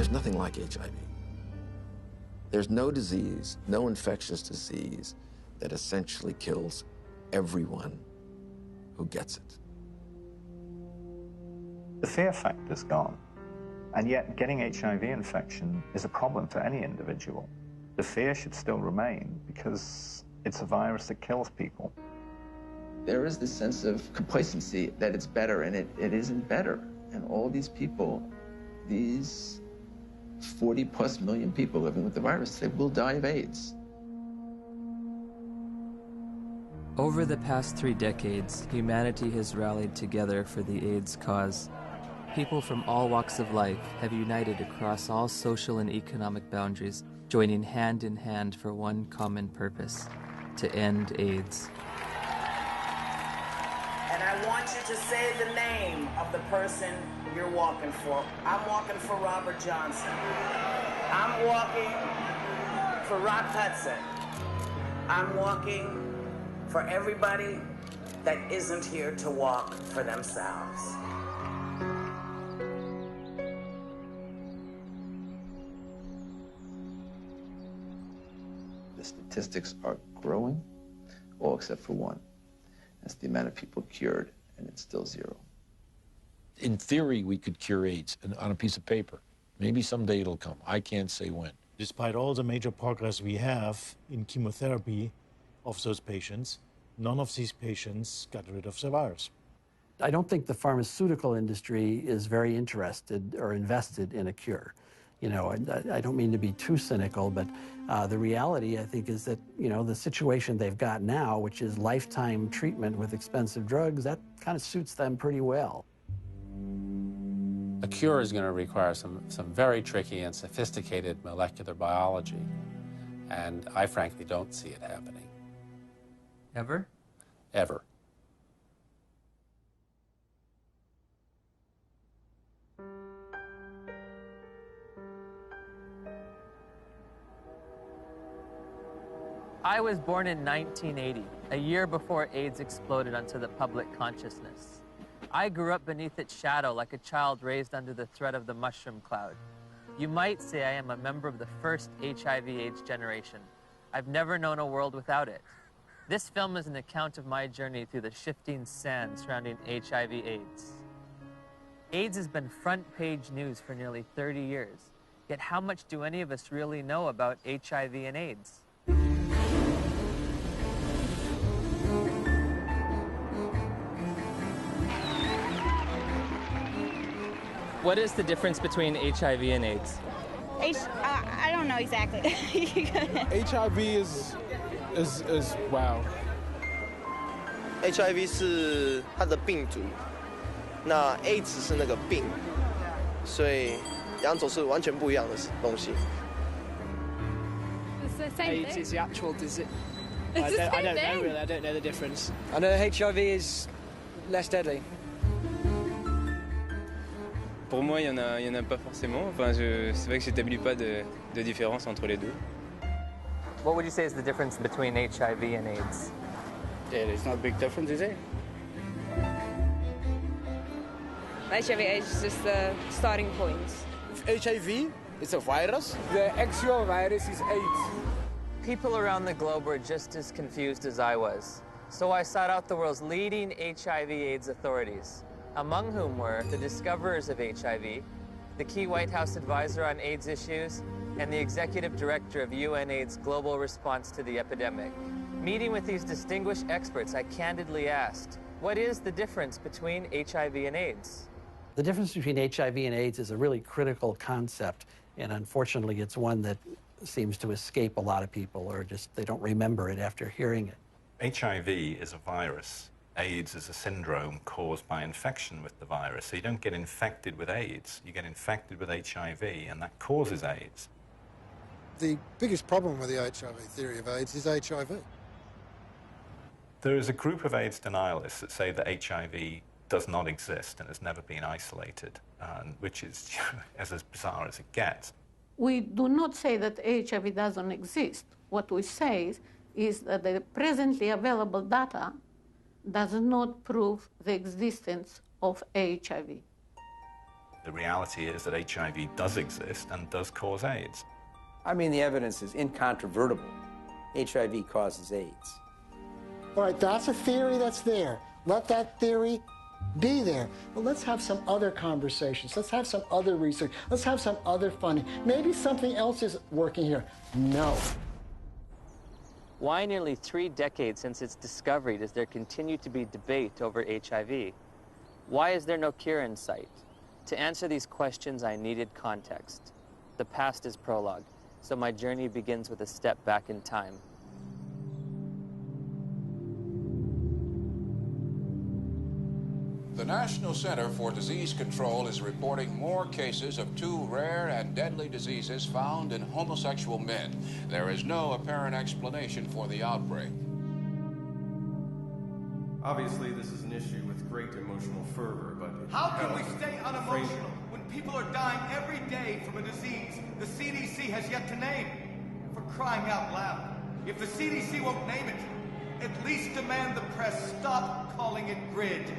There's nothing like HIV. There's no disease, no infectious disease that essentially kills everyone who gets it. The fear factor's gone, and yet getting HIV infection is a problem for any individual. The fear should still remain because it's a virus that kills people. There is this sense of complacency that it's better, and it isn't better. And all these people, these 40+ million people living with the virus, they will die of AIDS. Over the past 3 decades, humanity has rallied together for the AIDS cause. People from all walks of life have united across all social and economic boundaries, joining hand in hand for one common purpose: to end AIDS. And I want you to say the name of the person you're walking for. I'm walking for Robert Johnson. I'm walking for Rock Hudson. I'm walking for everybody that isn't here to walk for themselves. The statistics are growing, all except for one. That's the amount of people cured, and it's still 0. In theory, we could cure AIDS on a piece of paper. Maybe someday it'll come. I can't say when. Despite all the major progress we have in chemotherapy of those patients, none of these patients got rid of the virus. I don't think the pharmaceutical industry is very interested or invested in a cure. You know, I don't mean to be too cynical, but the reality, I think, is that, you know, the situation they've got now, which is lifetime treatment with expensive drugs, that kind of suits them pretty well. A cure is going to require some very tricky and sophisticated molecular biology, and I frankly don't see it happening. Ever? Ever. I was born in 1980, a year before AIDS exploded onto the public consciousness. I grew up beneath its shadow like a child raised under the threat of the mushroom cloud. You might say I am a member of the first HIV/AIDS generation. I've never known a world without it. This film is an account of my journey through the shifting sand surrounding HIV/AIDS. AIDS has been front-page news for nearly 30 years. Yet how much do any of us really know about HIV and AIDS? What is the difference between HIV and AIDS? I don't know exactly. HIV is wow. HIV 是它的病毒，那 AIDS 是那个病，所以两种是完全不一样的东西。It's the same AIDS thing. is the actual disease. It's the I same don't know thing. really. I don't know the difference. I know HIV is less deadly. Pour moi, il y en a pas forcément. Enfin, c'est vrai que j'établis pas de différence entre les deux. What would you say is the difference between HIV and AIDS? Yeah, there's not a big difference, is it? HIV/AIDS is just the starting point. HIV is a virus. The actual virus is AIDS. People around the globe were just as confused as I was. So I sought out the world's leading HIV/AIDS authorities, among whom were the discoverers of HIV, the key White House advisor on AIDS issues, and the executive director of UNAIDS' global response to the epidemic. Meeting with these distinguished experts, I candidly asked, what is the difference between HIV and AIDS? The difference between HIV and AIDS is a really critical concept, and unfortunately it's one that seems to escape a lot of people, or just they don't remember it after hearing it. HIV is a virus. AIDS is a syndrome caused by infection with the virus. So you don't get infected with AIDS, you get infected with HIV, and that causes AIDS. The biggest problem with the HIV theory of AIDS is HIV. There is a group of AIDS denialists that say that HIV does not exist and has never been isolated, which is as bizarre as it gets. We do not say that HIV doesn't exist. What we say is that the presently available data does not prove the existence of HIV. The reality is that HIV does exist and does cause AIDS. I mean, the evidence is incontrovertible. HIV causes AIDS. All right, that's a theory that's there. Let that theory be there. But let's have some other conversations. Let's have some other research. Let's have some other funding. Maybe something else is working here. No. Why nearly 3 decades since its discovery does there continue to be debate over HIV? Why is there no cure in sight? To answer these questions, I needed context. The past is prologue, so my journey begins with a step back in time. The National Center for Disease Control is reporting more cases of 2 rare and deadly diseases found in homosexual men. There is no apparent explanation for the outbreak. Obviously, this is an issue with great emotional fervor, but how can we stay unemotional when people are dying every day from a disease the CDC has yet to name? For crying out loud, if the CDC won't name it, at least demand the press stop calling it GRID.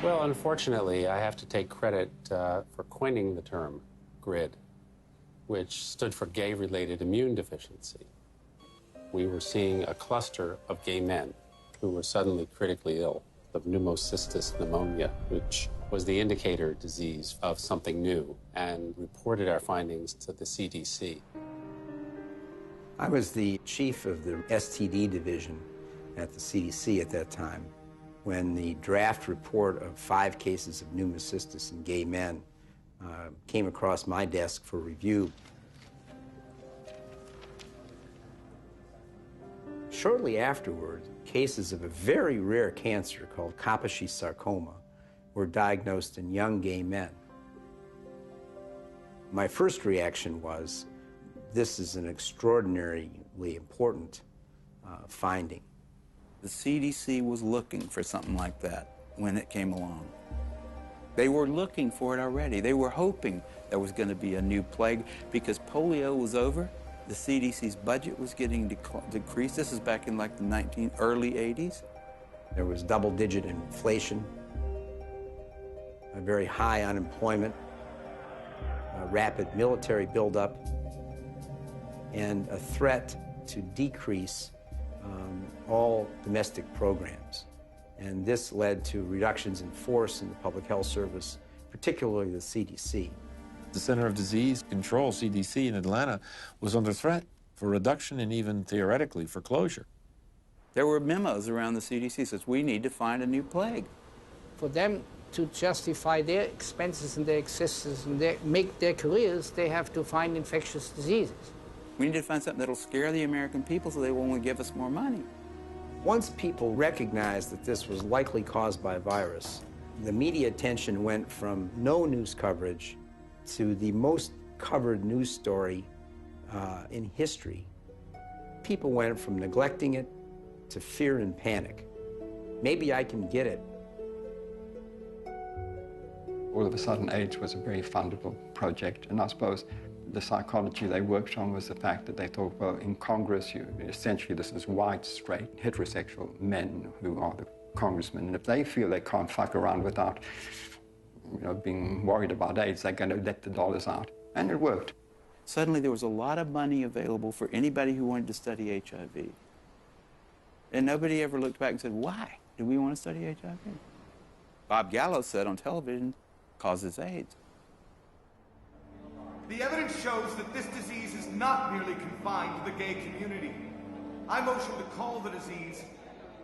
Well, unfortunately, I have to take credit for coining the term GRID, which stood for gay-related immune deficiency. We were seeing a cluster of gay men who were suddenly critically ill of pneumocystis pneumonia, which was the indicator disease of something new, and reported our findings to the CDC. I was the chief of the STD division at the CDC at that time, when the draft report of 5 cases of pneumocystis in gay men came across my desk for review. Shortly afterward, cases of a very rare cancer called Kaposi sarcoma were diagnosed in young gay men. My first reaction was, this is an extraordinarily important finding. The CDC was looking for something like that when it came along. They were looking for it already. They were hoping there was going to be a new plague because polio was over. The CDC's budget was getting decreased. This is back in like the early 80s. There was double-digit inflation, a very high unemployment, a rapid military buildup, and a threat to decrease all domestic programs. And this led to reductions in force in the public health service, particularly the CDC. The Center of Disease Control, CDC, in Atlanta was under threat for reduction and even theoretically for closure. There were memos around the CDC that says, we need to find a new plague. For them to justify their expenses and their existence and make their careers, they have to find infectious diseases. We need to find something that'll scare the American people so they will only give us more money. Once people recognized that this was likely caused by a virus, the media attention went from no news coverage to the most covered news story in history. People went from neglecting it to fear and panic. Maybe I can get it. All of a sudden, AIDS was a very fundable project, and I suppose the psychology they worked on was the fact that they thought, well, in Congress, essentially this is white, straight, heterosexual men who are the congressmen, and if they feel they can't fuck around without being worried about AIDS, they're going to let the dollars out. And it worked. Suddenly there was a lot of money available for anybody who wanted to study HIV. And nobody ever looked back and said, why do we want to study HIV? Bob Gallo said on television, causes AIDS. The evidence shows that this disease is not merely confined to the gay community. I motion to call the disease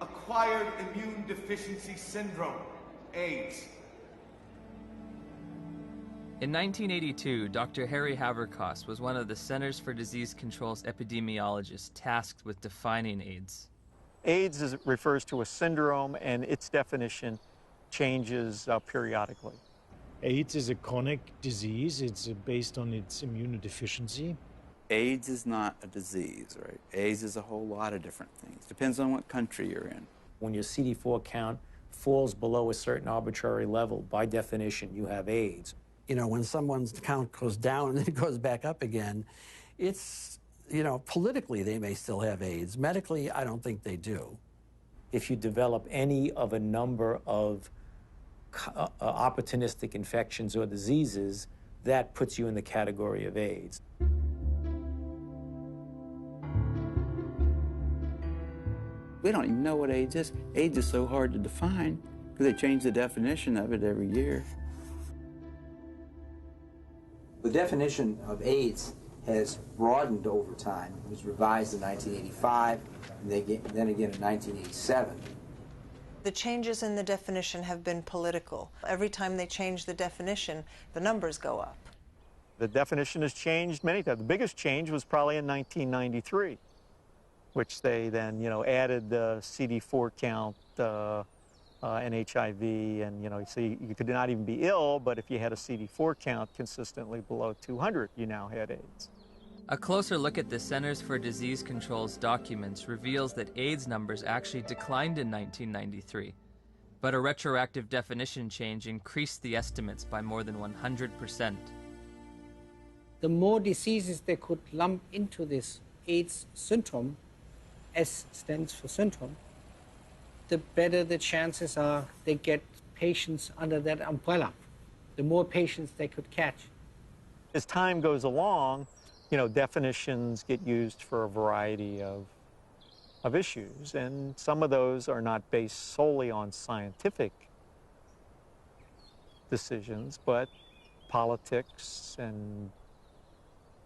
acquired immune deficiency syndrome, AIDS. In 1982, Dr. Harry Haverkos was one of the Centers for Disease Control's epidemiologists tasked with defining AIDS. AIDS refers to a syndrome, and its definition changes periodically. AIDS is a chronic disease. It's based on its immunodeficiency. AIDS is not a disease, right? AIDS is a whole lot of different things. Depends on what country you're in. When your CD4 count falls below a certain arbitrary level, by definition, you have AIDS. You know, when someone's count goes down and then it goes back up again, it's, politically they may still have AIDS. Medically, I don't think they do. If you develop any of a number of opportunistic infections or diseases, that puts you in the category of AIDS. We don't even know what AIDS is. AIDS is so hard to define because they change the definition of it every year. The definition of AIDS has broadened over time. It was revised in 1985, and then again in 1987. The changes in the definition have been political. Every time they change the definition, the numbers go up. The definition has changed many times. The biggest change was probably in 1993, which they then, added the CD4 count and HIV, and, so you could not even be ill, but if you had a CD4 count consistently below 200, you now had AIDS. A closer look at the Centers for Disease Control's documents reveals that AIDS numbers actually declined in 1993, but a retroactive definition change increased the estimates by more than 100%. The more diseases they could lump into this AIDS syndrome, S stands for syndrome, the better the chances are they get patients under that umbrella, the more patients they could catch. As time goes along, definitions get used for a variety of issues, and some of those are not based solely on scientific decisions, but politics and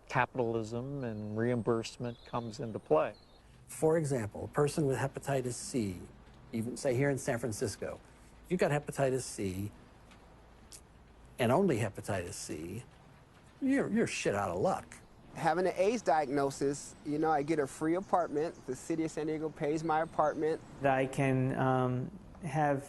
capitalism and reimbursement comes into play. For example, a person with hepatitis C, even say here in San Francisco, if you've got hepatitis C and only hepatitis C, you're shit out of luck. Having an AIDS diagnosis, I get a free apartment. The city of San Diego pays my apartment. I can have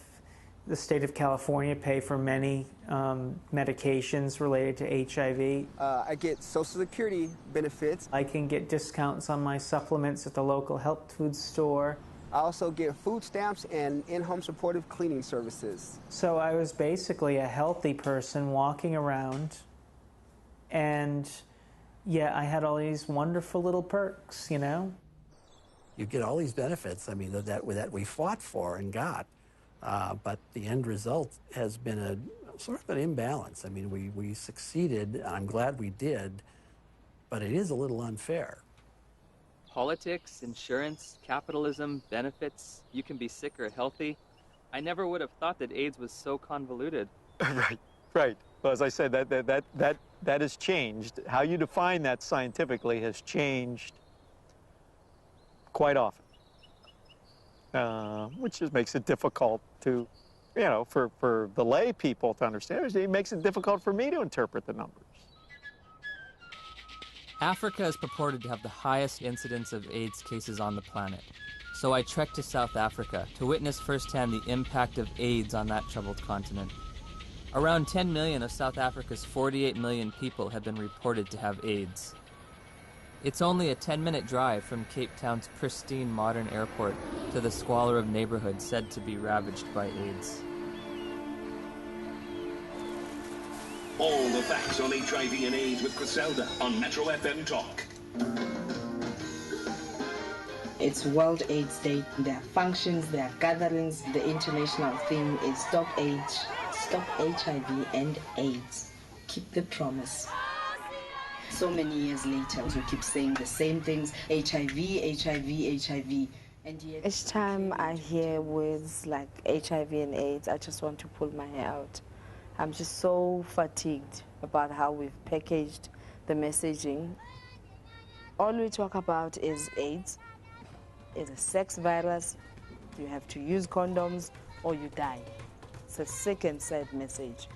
the state of California pay for many medications related to HIV. I get Social Security benefits. I can get discounts on my supplements at the local health food store. I also get food stamps and in-home supportive cleaning services. So I was basically a healthy person walking around, and yeah, I had all these wonderful little perks, You get all these benefits, that we fought for and got, but the end result has been a sort of an imbalance. We succeeded, and I'm glad we did, but it is a little unfair. Politics, insurance, capitalism, benefits, you can be sick or healthy. I never would have thought that AIDS was so convoluted. Right. Well, as I said, that has changed. How you define that scientifically has changed quite often, which just makes it difficult to, for the lay people to understand. It makes it difficult for me to interpret the numbers. Africa is purported to have the highest incidence of AIDS cases on the planet. So I trekked to South Africa to witness firsthand the impact of AIDS on that troubled continent. Around 10 million of South Africa's 48 million people have been reported to have AIDS. It's only a 10-minute drive from Cape Town's pristine modern airport to the squalor of neighborhoods said to be ravaged by AIDS. All the facts on HIV and AIDS with Griselda on Metro FM Talk. It's World AIDS Day. There are functions, there are gatherings. The international theme is Stop AIDS, Stop HIV and AIDS. Keep the promise. So many years later, we keep saying the same things. HIV, HIV, HIV. And yet each time I hear words like HIV and AIDS, I just want to pull my hair out. I'm just so fatigued about how we've packaged the messaging. All we talk about is AIDS. It's a sex virus. You have to use condoms or you die. It's a sick and sad message.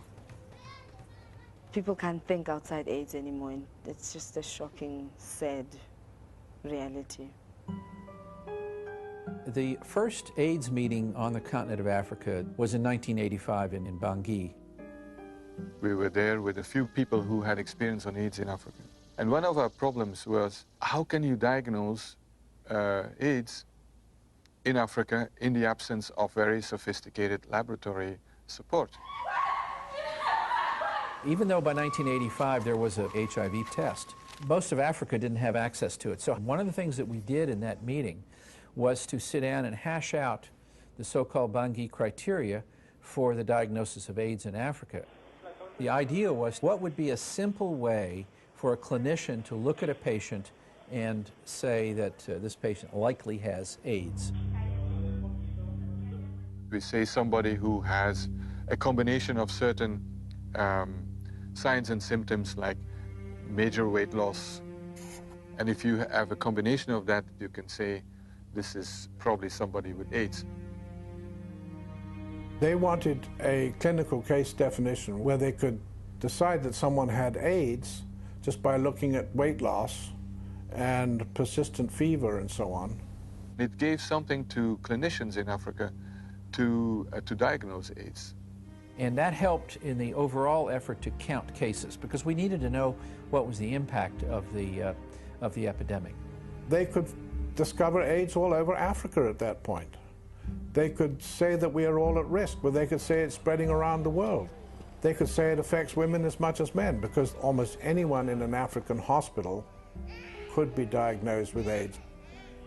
People can't think outside AIDS anymore, and it's just a shocking, sad reality. The first AIDS meeting on the continent of Africa was in 1985 in Bangui. We were there with a few people who had experience on AIDS in Africa. And one of our problems was, how can you diagnose AIDS in Africa in the absence of very sophisticated laboratory support? Even though by 1985 there was a HIV test, most of Africa didn't have access to it. So one of the things that we did in that meeting was to sit down and hash out the so-called Bangui criteria for the diagnosis of AIDS in Africa. The idea was, what would be a simple way for a clinician to look at a patient and say that this patient likely has AIDS? We say somebody who has a combination of certain signs and symptoms like major weight loss. And if you have a combination of that, you can say this is probably somebody with AIDS. They wanted a clinical case definition where they could decide that someone had AIDS just by looking at weight loss and persistent fever and so on. It gave something to clinicians in Africa to diagnose AIDS. And that helped in the overall effort to count cases, because we needed to know what was the impact of the epidemic. They could discover AIDS all over Africa at that point. They could say that we are all at risk, but they could say it's spreading around the world. They could say it affects women as much as men, because almost anyone in an African hospital could be diagnosed with AIDS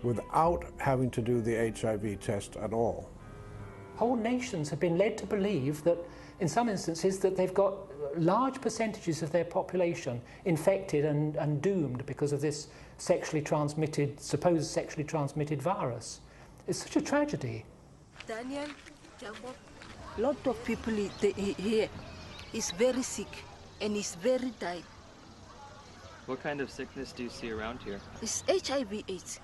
without having to do the HIV test at all. Whole nations have been led to believe that, in some instances, that they've got large percentages of their population infected and doomed because of this supposed sexually transmitted virus. It's such a tragedy. Daniel, a lot of people here is very sick and is very dying. What kind of sickness do you see around here? It's HIV/AIDS.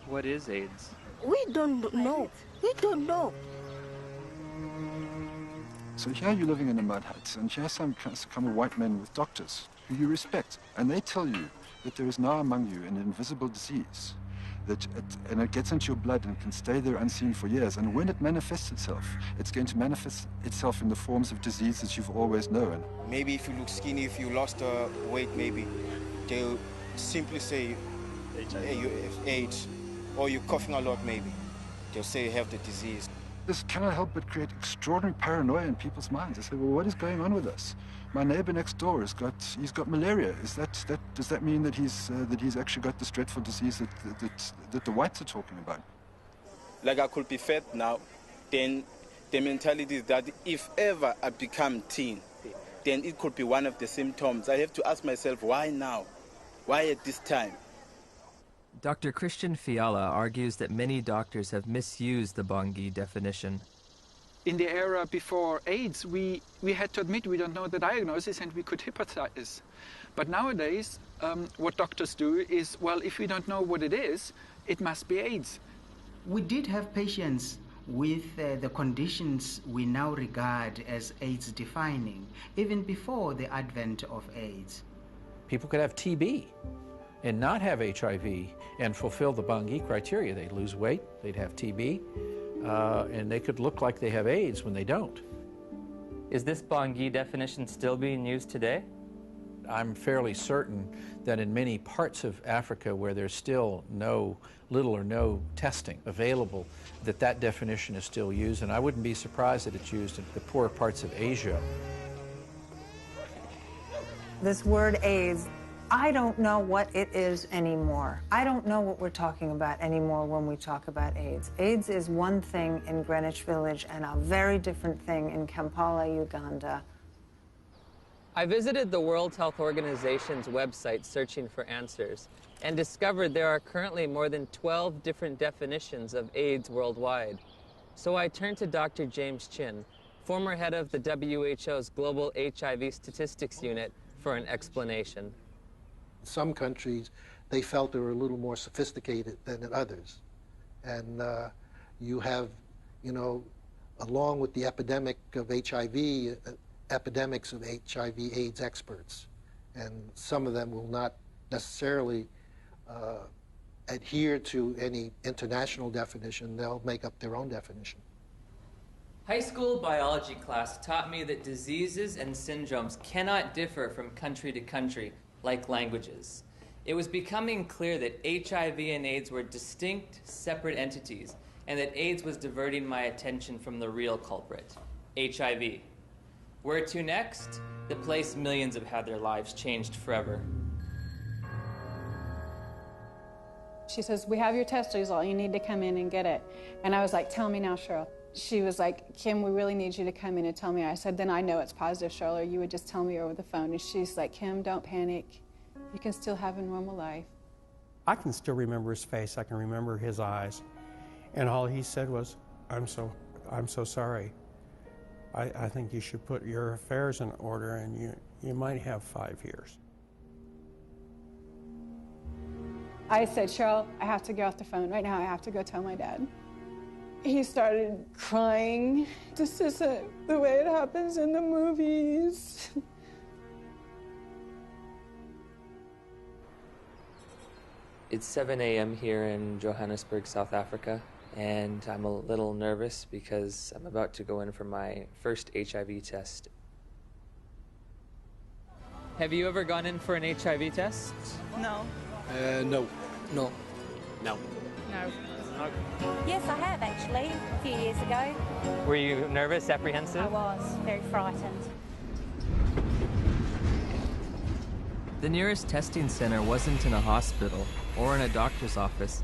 What is AIDS? We don't know. We don't know. So here you're living in a mud hut, and here some come white men with doctors who you respect, and they tell you that there is now among you an invisible disease, and it gets into your blood and can stay there unseen for years, and when it manifests itself, it's going to manifest itself in the forms of diseases you've always known. Maybe if you look skinny, if you lost weight, maybe they'll simply say, hey, you have AIDS, or you're coughing a lot, maybe. They'll say you have the disease. This cannot help but create extraordinary paranoia in people's minds. They say, well, what is going on with us? My neighbor next door he's got malaria. Does that mean that he's actually got this dreadful disease that the whites are talking about? Like I could be fat now, then the mentality is that if ever I become teen, then it could be one of the symptoms. I have to ask myself, why now? Why at this time? Dr. Christian Fiala argues that many doctors have misused the Bangui definition. In the era before AIDS, we had to admit we don't know the diagnosis and we could hypothesize. But nowadays, what doctors do is, well, if we don't know what it is, it must be AIDS. We did have patients with the conditions we now regard as AIDS defining, even before the advent of AIDS. People could have TB and not have HIV and fulfill the Bangui criteria. They'd lose weight, they'd have TB, and they could look like they have AIDS when they don't. Is this Bangui definition still being used today? I'm fairly certain that in many parts of Africa where there's still little or no testing available, that definition is still used, and I wouldn't be surprised that it's used in the poorer parts of Asia. This word AIDS, I don't know what it is anymore. I don't know what we're talking about anymore when we talk about AIDS. AIDS is one thing in Greenwich Village and a very different thing in Kampala, Uganda. I visited the World Health Organization's website searching for answers and discovered there are currently more than 12 different definitions of AIDS worldwide. So I turned to Dr. James Chin, former head of the WHO's Global HIV Statistics Unit, for an explanation. In some countries, they felt they were a little more sophisticated than in others. And you have, along with the epidemic of HIV, epidemics of HIV/AIDS experts. And some of them will not necessarily adhere to any international definition. They'll make up their own definition. High school biology class taught me that diseases and syndromes cannot differ from country to country like languages. It was becoming clear that HIV and AIDS were distinct, separate entities, and that AIDS was diverting my attention from the real culprit, HIV. Where to next? The place millions have had their lives changed forever. She says, we have your test result. You need to come in and get it. And I was like, tell me now, Cheryl. She was like, Kim, we really need you to come in and tell me. I said, then I know it's positive, Charlotte. You would just tell me over the phone. And she's like, Kim, don't panic. You can still have a normal life. I can still remember his face. I can remember his eyes. And all he said was, I'm so sorry. I think you should put your affairs in order, and you might have 5 years. I said, Cheryl, I have to get off the phone right now. I have to go tell my dad. He started crying. This isn't the way it happens in the movies. It's 7 a.m. here in Johannesburg, South Africa, and I'm a little nervous because I'm about to go in for my first HIV test. Have you ever gone in for an HIV test? No. No. No. No. No. Yes, I have actually, a few years ago. Were you nervous, apprehensive? I was, very frightened. The nearest testing center wasn't in a hospital or in a doctor's office,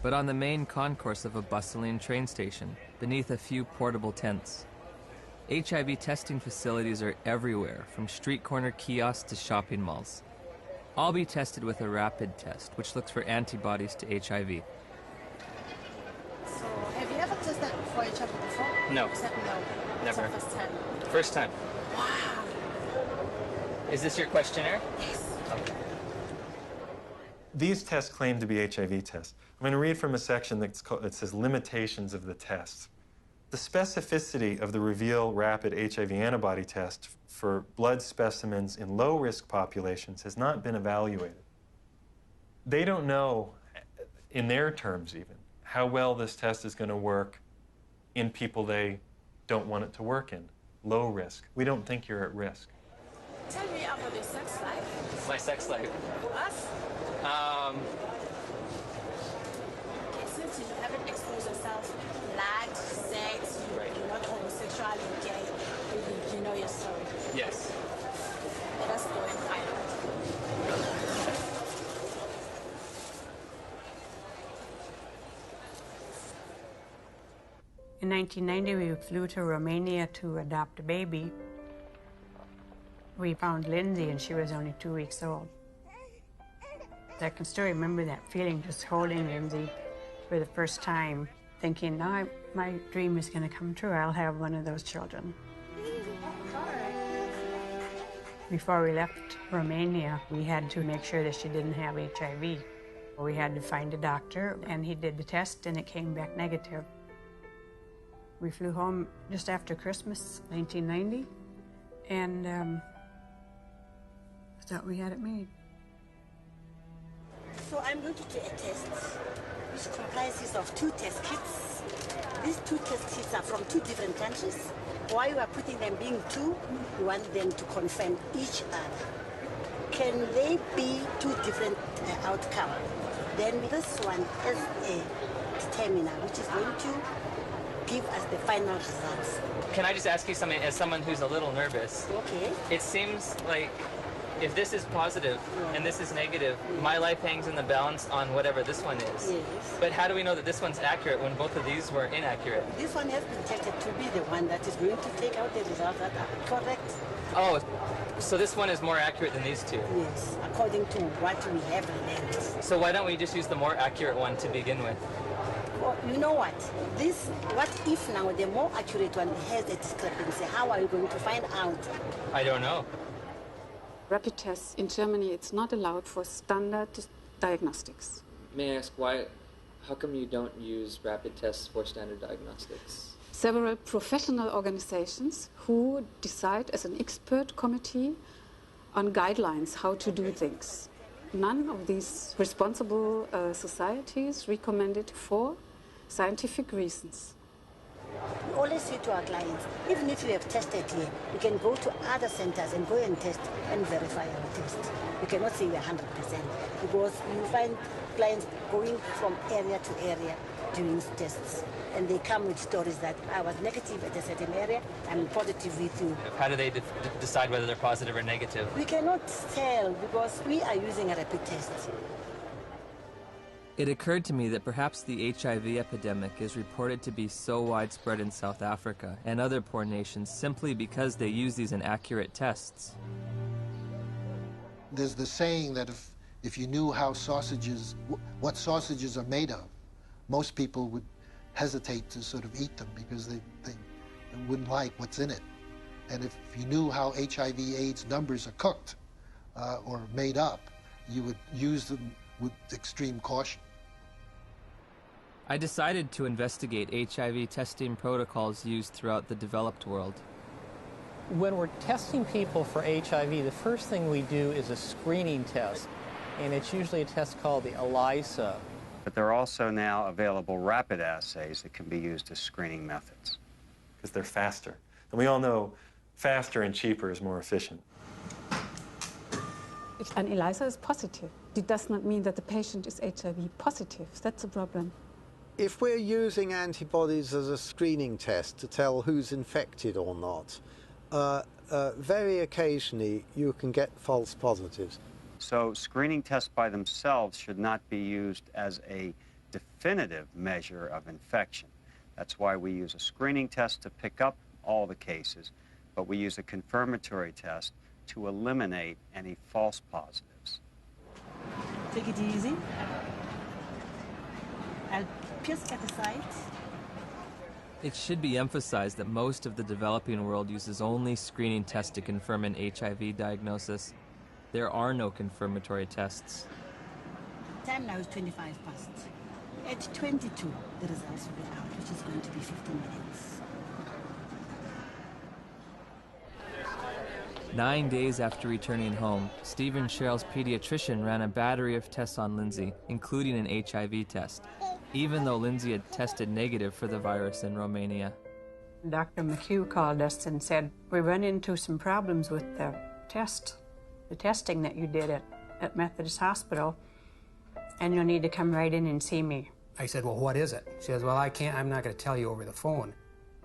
but on the main concourse of a bustling train station, beneath a few portable tents. HIV testing facilities are everywhere, from street corner kiosks to shopping malls. I'll be tested with a rapid test, which looks for antibodies to HIV. So, have you ever tested for HIV before? No. Except no. Never. It's the first time. First time. Wow. Is this your questionnaire? Yes. Okay. These tests claim to be HIV tests. I'm going to read from a section that says limitations of the test. The specificity of the Reveal Rapid HIV Antibody Test for blood specimens in low-risk populations has not been evaluated. They don't know, in their terms even, how well this test is going to work in people they don't want it to work in, low risk. We don't think you're at risk. Tell me about your sex life. My sex life? Us? Since you haven't exposed yourself, lied, sex, you're not homosexual, you're gay, you know your story. Yes. Let us go and find out. In 1990, we flew to Romania to adopt a baby. We found Lindsay, and she was only 2 weeks old. I can still remember that feeling, just holding Lindsay for the first time, thinking, now my dream is going to come true. I'll have one of those children. Before we left Romania, we had to make sure that she didn't have HIV. We had to find a doctor, and he did the test, and it came back negative. We flew home just after Christmas, 1990, and thought we had it made. So I'm going to do a test which comprises of 2 test kits. These 2 test kits are from 2 different countries. Why we are putting them being 2, we want them to confirm each other. Can they be 2 different outcomes? Then this one is a determiner which is going to give us the final results. Can I just ask you something, as someone who's a little nervous? Okay. It seems like if this is positive and this is negative, my life hangs in the balance on whatever this one is. Yes. But how do we know that this one's accurate when both of these were inaccurate? This one has been tested to be the one that is going to take out the results that are correct. Oh, so this one is more accurate than these 2? Yes, according to what we have learned. So why don't we just use the more accurate one to begin with? Well, you know what? What if now the more accurate one has a discrepancy? How are you going to find out? I don't know. Rapid tests in Germany, it's not allowed for standard diagnostics. May I ask how come you don't use rapid tests for standard diagnostics? Several professional organizations who decide as an expert committee on guidelines how to do things. None of these responsible societies recommend it for scientific reasons. We always say to our clients, even if you have tested here, you can go to other centers and go and test and verify our test. You cannot say we're 100% because you find clients going from area to area doing tests. And they come with stories that I was negative at a certain area, I'm positive with you. How do they decide whether they're positive or negative? We cannot tell because we are using a rapid test. It occurred to me that perhaps the HIV epidemic is reported to be so widespread in South Africa and other poor nations simply because they use these inaccurate tests. There's the saying that if you knew how what sausages are made of, most people would hesitate to sort of eat them because they wouldn't like what's in it. And if you knew how HIV/AIDS numbers are cooked or made up, you would use them with extreme caution. I decided to investigate HIV testing protocols used throughout the developed world. When we're testing people for HIV, the first thing we do is a screening test, and it's usually a test called the ELISA. But there are also now available rapid assays that can be used as screening methods. Because they're faster. And we all know faster and cheaper is more efficient. If an ELISA is positive, it does not mean that the patient is HIV positive. That's a problem. If we're using antibodies as a screening test to tell who's infected or not, very occasionally you can get false positives. So screening tests by themselves should not be used as a definitive measure of infection. That's why we use a screening test to pick up all the cases, but we use a confirmatory test to eliminate any false positives. Take it easy. I'll just get aside. It should be emphasized that most of the developing world uses only screening tests to confirm an HIV diagnosis. There are no confirmatory tests. Time now is 25 past. At 22, the results will be out, which is going to be 15 minutes. 9 days after returning home, Steve and Cheryl's pediatrician ran a battery of tests on Lindsay, including an HIV test, even though Lindsay had tested negative for the virus in Romania. Dr. McHugh called us and said, we run into some problems with the testing that you did at Methodist Hospital, and you'll need to come right in and see me. I said, well, what is it? She says, well, I'm not going to tell you over the phone.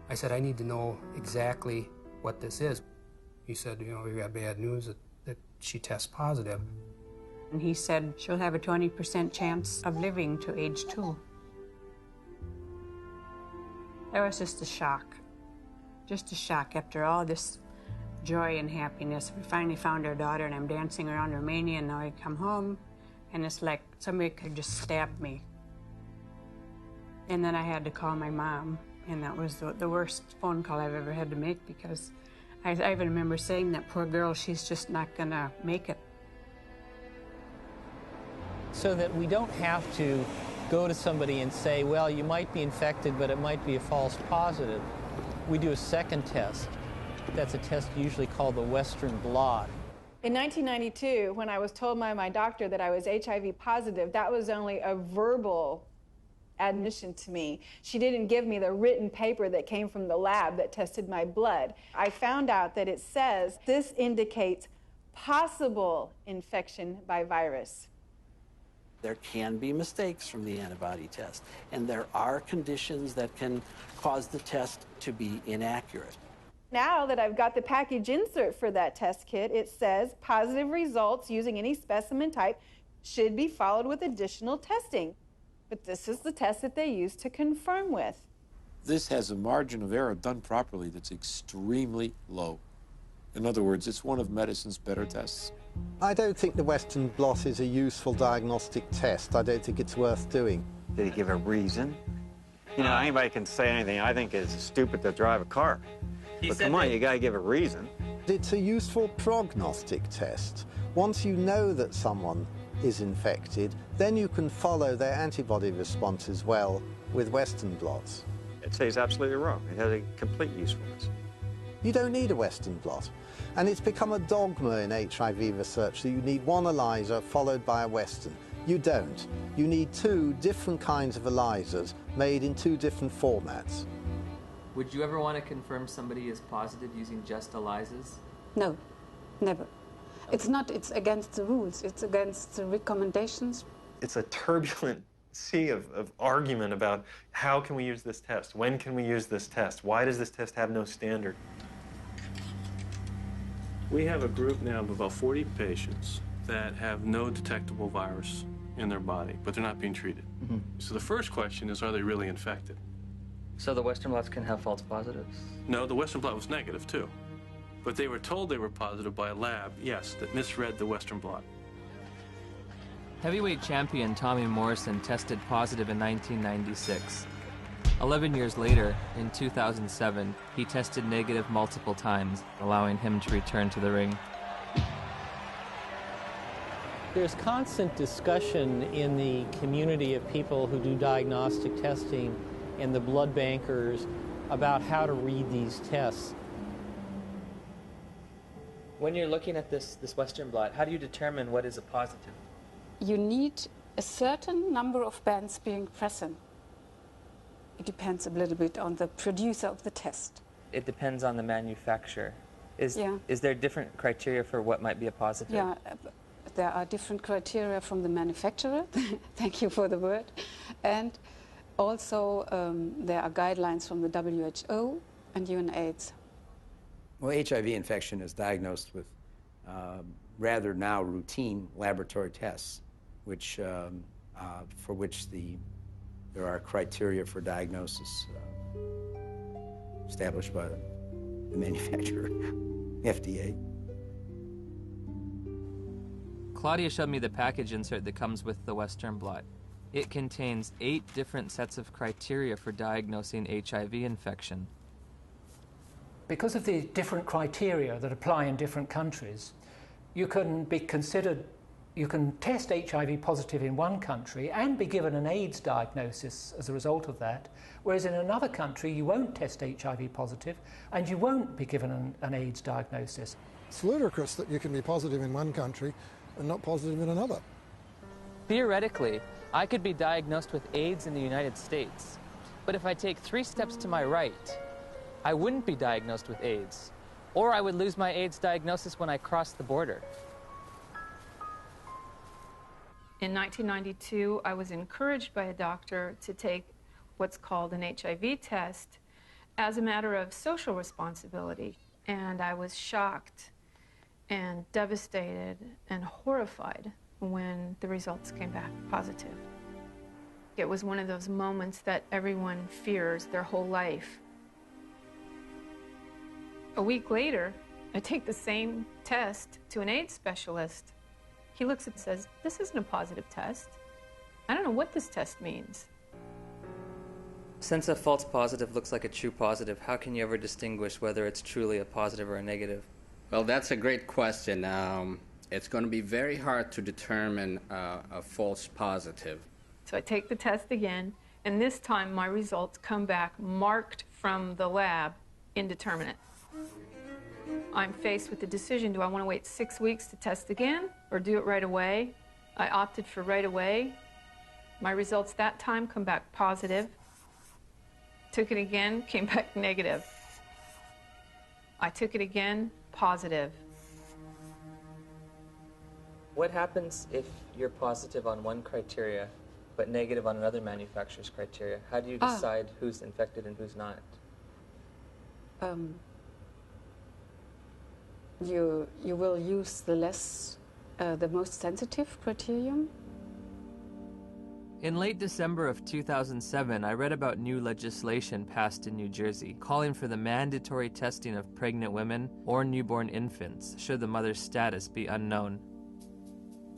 I said, I need to know exactly what this is. He said, we got bad news that she tests positive. And he said she'll have a 20% chance of living to age 2. That was just a shock. Just a shock after all this joy and happiness. We finally found our daughter, and I'm dancing around Romania, and now I come home, and it's like somebody could just stab me. And then I had to call my mom, and that was the worst phone call I've ever had to make, because I even remember saying, that poor girl, she's just not gonna make it. So that we don't have to go to somebody and say, well, you might be infected, but it might be a false positive. We do a second test. That's a test usually called the Western blot. In 1992, when I was told by my doctor that I was HIV positive, that was only a verbal admission to me. She didn't give me the written paper that came from the lab that tested my blood. I found out that it says this indicates possible infection by virus. There can be mistakes from the antibody test, and there are conditions that can cause the test to be inaccurate. Now that I've got the package insert for that test kit, it says positive results using any specimen type should be followed with additional testing. But this is the test that they use to confirm with. This has a margin of error done properly that's extremely low. In other words, it's one of medicine's better tests. I don't think the Western blot is a useful diagnostic test. I don't think it's worth doing. Did he give a reason? You know, anybody can say anything. I think it's stupid to drive a car. But come on, you got to give a reason. It's a useful prognostic test. Once you know that someone is infected, then you can follow their antibody responses well with Western blots. I'd say he's absolutely wrong. It has a complete usefulness. You don't need a Western blot. And it's become a dogma in HIV research that you need one ELISA followed by a Western. You don't. You need 2 different kinds of ELISAs made in 2 different formats. Would you ever want to confirm somebody is positive using just ELISAs? No, never. It's against the rules. It's against the recommendations. It's a turbulent sea of argument about how can we use this test? When can we use this test? Why does this test have no standard? We have a group now of about 40 patients that have no detectable virus in their body, but they're not being treated. So the first question is, are they really infected? So the Western blots can have false positives? No, the Western blot was negative too. But they were told they were positive by a lab, yes, that misread the Western blot. Heavyweight champion Tommy Morrison tested positive in 1996. 11 years later, in 2007, he tested negative multiple times, allowing him to return to the ring. There's constant discussion in the community of people who do diagnostic testing and the blood bankers about how to read these tests. When you're looking at this Western blot, how do you determine what is a positive? You need a certain number of bands being present. It depends a little bit on the producer of the test. It depends on the manufacturer. Is there different criteria for what might be a positive? Yeah, there are different criteria from the manufacturer. Thank you for the word. And also there are guidelines from the WHO and UNAIDS. Well, HIV infection is diagnosed with rather now routine laboratory tests, which, for which there are criteria for diagnosis established by the manufacturer, FDA. Claudia showed me the package insert that comes with the Western blot. It contains 8 different sets of criteria for diagnosing HIV infection. Because of the different criteria that apply in different countries, you can be considered, you can test HIV positive in one country and be given an AIDS diagnosis as a result of that, whereas in another country you won't test HIV positive and you won't be given an AIDS diagnosis. It's ludicrous that you can be positive in one country and not positive in another. Theoretically, I could be diagnosed with AIDS in the United States, but if I take 3 steps to my right, I wouldn't be diagnosed with AIDS, or I would lose my AIDS diagnosis when I crossed the border. In 1992, I was encouraged by a doctor to take what's called an HIV test as a matter of social responsibility, and I was shocked and devastated and horrified when the results came back positive. It was one of those moments that everyone fears their whole life. A week later, I take the same test to an AIDS specialist. He looks and says, "This isn't a positive test. I don't know what this test means." Since a false positive looks like a true positive, how can you ever distinguish whether it's truly a positive or a negative? Well, that's a great question. It's going to be very hard to determine a false positive. So I take the test again, and this time my results come back marked from the lab indeterminate. I'm faced with the decision, do I want to wait 6 weeks to test again or do it right away? I opted for right away. My results that time come back positive. Took it again, came back negative. I took it again, positive. What happens if you're positive on one criteria but negative on another manufacturer's criteria? How do you decide who's infected and who's not? You will use the most sensitive criterion. In late December of 2007, I read about new legislation passed in New Jersey calling for the mandatory testing of pregnant women or newborn infants should the mother's status be unknown.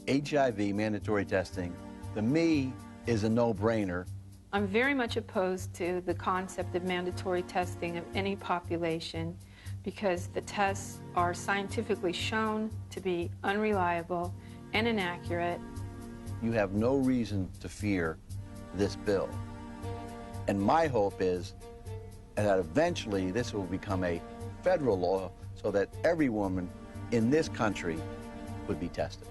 HIV mandatory testing, to me, is a no-brainer. I'm very much opposed to the concept of mandatory testing of any population because the tests are scientifically shown to be unreliable and inaccurate. You have no reason to fear this bill. And my hope is that eventually this will become a federal law so that every woman in this country would be tested.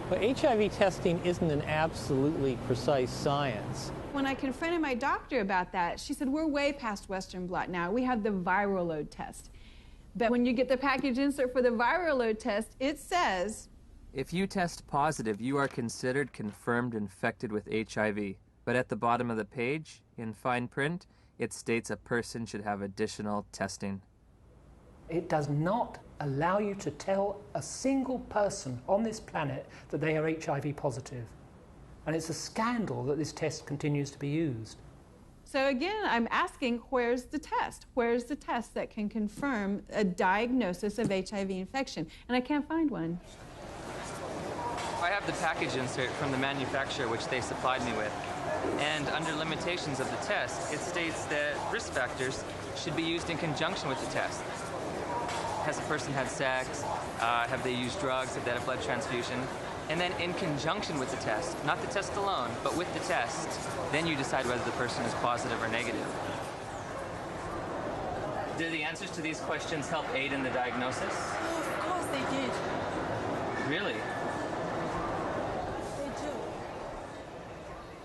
But HIV testing isn't an absolutely precise science. When I confronted my doctor about that, she said, we're way past Western blot now. We have the viral load test. But when you get the package insert for the viral load test, it says, if you test positive, you are considered confirmed infected with HIV. But at the bottom of the page, in fine print, it states a person should have additional testing. It does not allow you to tell a single person on this planet that they are HIV positive. And it's a scandal that this test continues to be used. So again, I'm asking, where's the test? Where's the test that can confirm a diagnosis of HIV infection? And I can't find one. I have the package insert from the manufacturer which they supplied me with. And under limitations of the test, it states that risk factors should be used in conjunction with the test. Has a person had sex? Have they used drugs? Have they had a blood transfusion? And then in conjunction with the test, not the test alone, but with the test, then you decide whether the person is positive or negative. Do the answers to these questions help aid in the diagnosis? Oh, of course they did. Really? They do.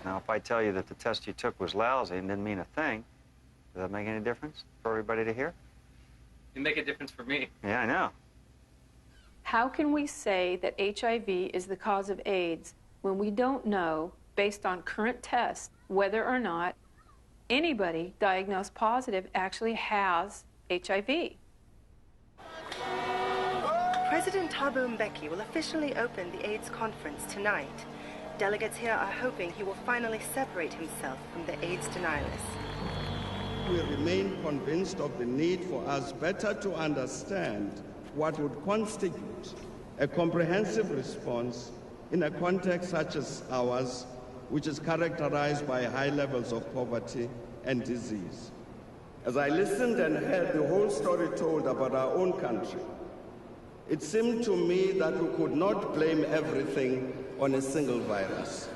Now, if I tell you that the test you took was lousy and didn't mean a thing, does that make any difference for everybody to hear? It'd make a difference for me. Yeah, I know. How can we say that HIV is the cause of AIDS when we don't know, based on current tests, whether or not anybody diagnosed positive actually has HIV? President Thabo Mbeki will officially open the AIDS conference tonight. Delegates here are hoping he will finally separate himself from the AIDS denialists. We remain convinced of the need for us better to understand what would constitute a comprehensive response in a context such as ours, which is characterized by high levels of poverty and disease. As I listened and heard the whole story told about our own country, it seemed to me that we could not blame everything on a single virus.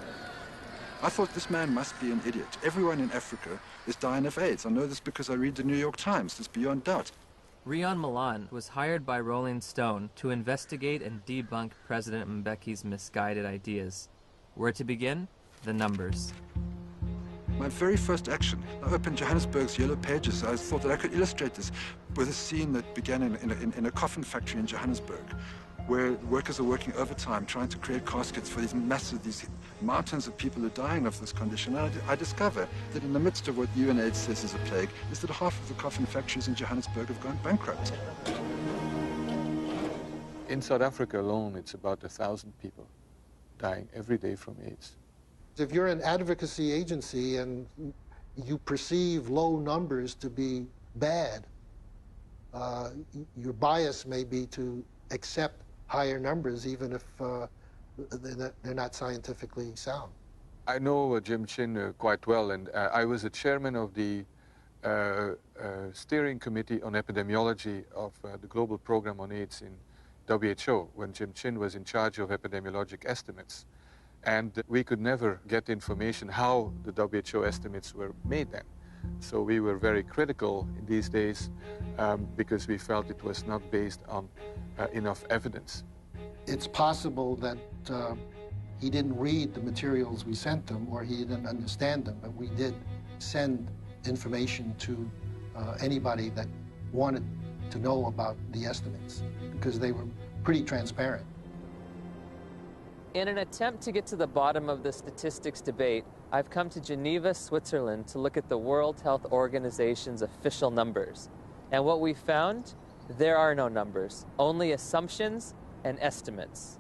I thought this man must be an idiot. Everyone in Africa is dying of AIDS. I know this because I read the New York Times. It's beyond doubt. Rion Milan was hired by Rolling Stone to investigate and debunk President Mbeki's misguided ideas. Where to begin? The numbers. My very first action, I opened Johannesburg's Yellow Pages. I thought that I could illustrate this with a scene that began in a coffin factory in Johannesburg, where workers are working overtime trying to create caskets for these mountains of people who are dying of this condition. And I discover that in the midst of what UNAIDS says is a plague, is that half of the coffin factories in Johannesburg have gone bankrupt. In South Africa alone, it's about 1,000 people dying every day from AIDS. If you're an advocacy agency and you perceive low numbers to be bad, your bias may be to accept higher numbers even if they're not scientifically sound. I know Jim Chin quite well, and I was the chairman of the steering committee on epidemiology of the global program on AIDS in WHO when Jim Chin was in charge of epidemiologic estimates. And we could never get information how the WHO estimates were made then. So we were very critical in these days because we felt it was not based on enough evidence. It's possible that he didn't read the materials we sent him or he didn't understand them, but we did send information to anybody that wanted to know about the estimates because they were pretty transparent. In an attempt to get to the bottom of the statistics debate, I've come to Geneva, Switzerland to look at the World Health Organization's official numbers. And what we found, there are no numbers, only assumptions and estimates.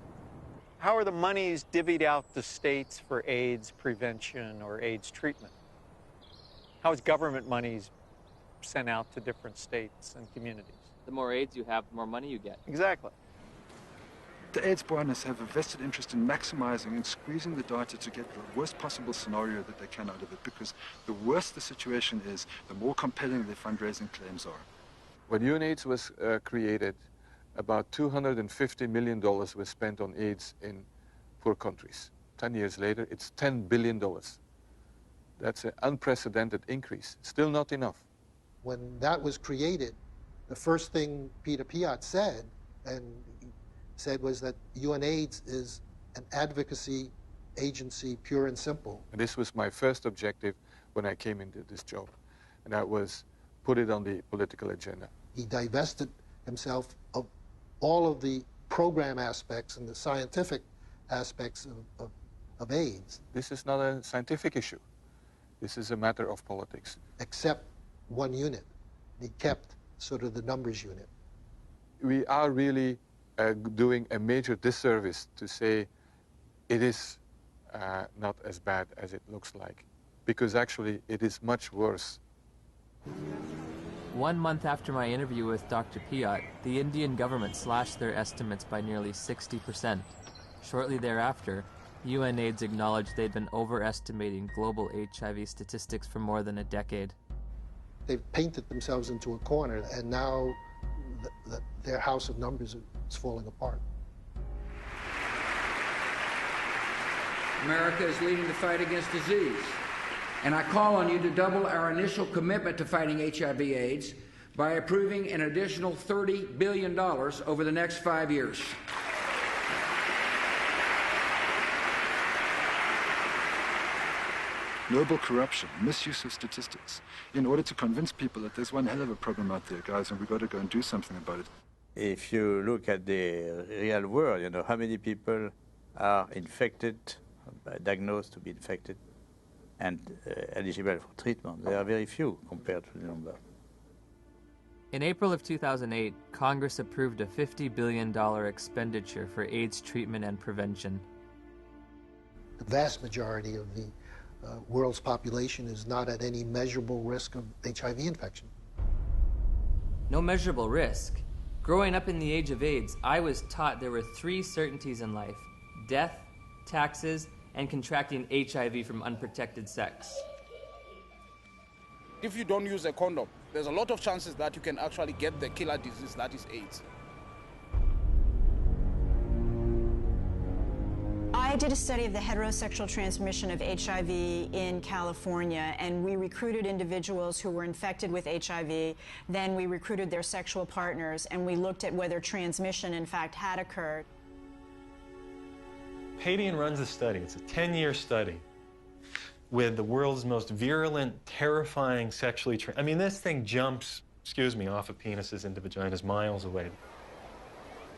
How are the monies divvied out to states for AIDS prevention or AIDS treatment? How is government monies sent out to different states and communities? The more AIDS you have, the more money you get. Exactly. The AIDS partners have a vested interest in maximizing and squeezing the data to get the worst possible scenario that they can out of it, because the worse the situation is, the more compelling the fundraising claims are. When UNAIDS was created, about $250 million was spent on AIDS in poor countries. 10 years later, it's $10 billion. That's an unprecedented increase. Still not enough. When that was created, the first thing Peter Piot said was that UNAIDS is an advocacy agency, pure and simple. And this was my first objective when I came into this job, and that was put it on the political agenda. He divested himself of all of the program aspects and the scientific aspects of AIDS. This is not a scientific issue. This is a matter of politics. Except one unit. He kept sort of the numbers unit. We are really doing a major disservice to say it is not as bad as it looks like, because actually it is much worse. 1 month after my interview with Dr. Piot, the Indian government slashed their estimates by nearly 60%. Shortly thereafter, UNAIDS acknowledged they'd been overestimating global HIV statistics for more than a decade. They've painted themselves into a corner, and now their house of numbers is falling apart. America is leading the fight against disease, and I call on you to double our initial commitment to fighting HIV/AIDS by approving an additional $30 billion over the next 5 years. Noble corruption, misuse of statistics, in order to convince people that there's one hell of a problem out there, guys, and we've got to go and do something about it. If you look at the real world, you know, how many people are infected, diagnosed to be infected, and eligible for treatment? There are very few compared to the number. In April of 2008, Congress approved a $50 billion expenditure for AIDS treatment and prevention. The vast majority of the world's population is not at any measurable risk of HIV infection. No measurable risk. Growing up in the age of AIDS, I was taught there were 3 certainties in life: death, taxes, and contracting HIV from unprotected sex. If you don't use a condom, there's a lot of chances that you can actually get the killer disease that is AIDS. I did a study of the heterosexual transmission of HIV in California, and we recruited individuals who were infected with HIV. Then we recruited their sexual partners, and we looked at whether transmission, in fact, had occurred. Padian runs a study. It's a 10-year study with the world's most virulent, terrifying sexually I mean, this thing jumps, excuse me, off of penises into vaginas miles away.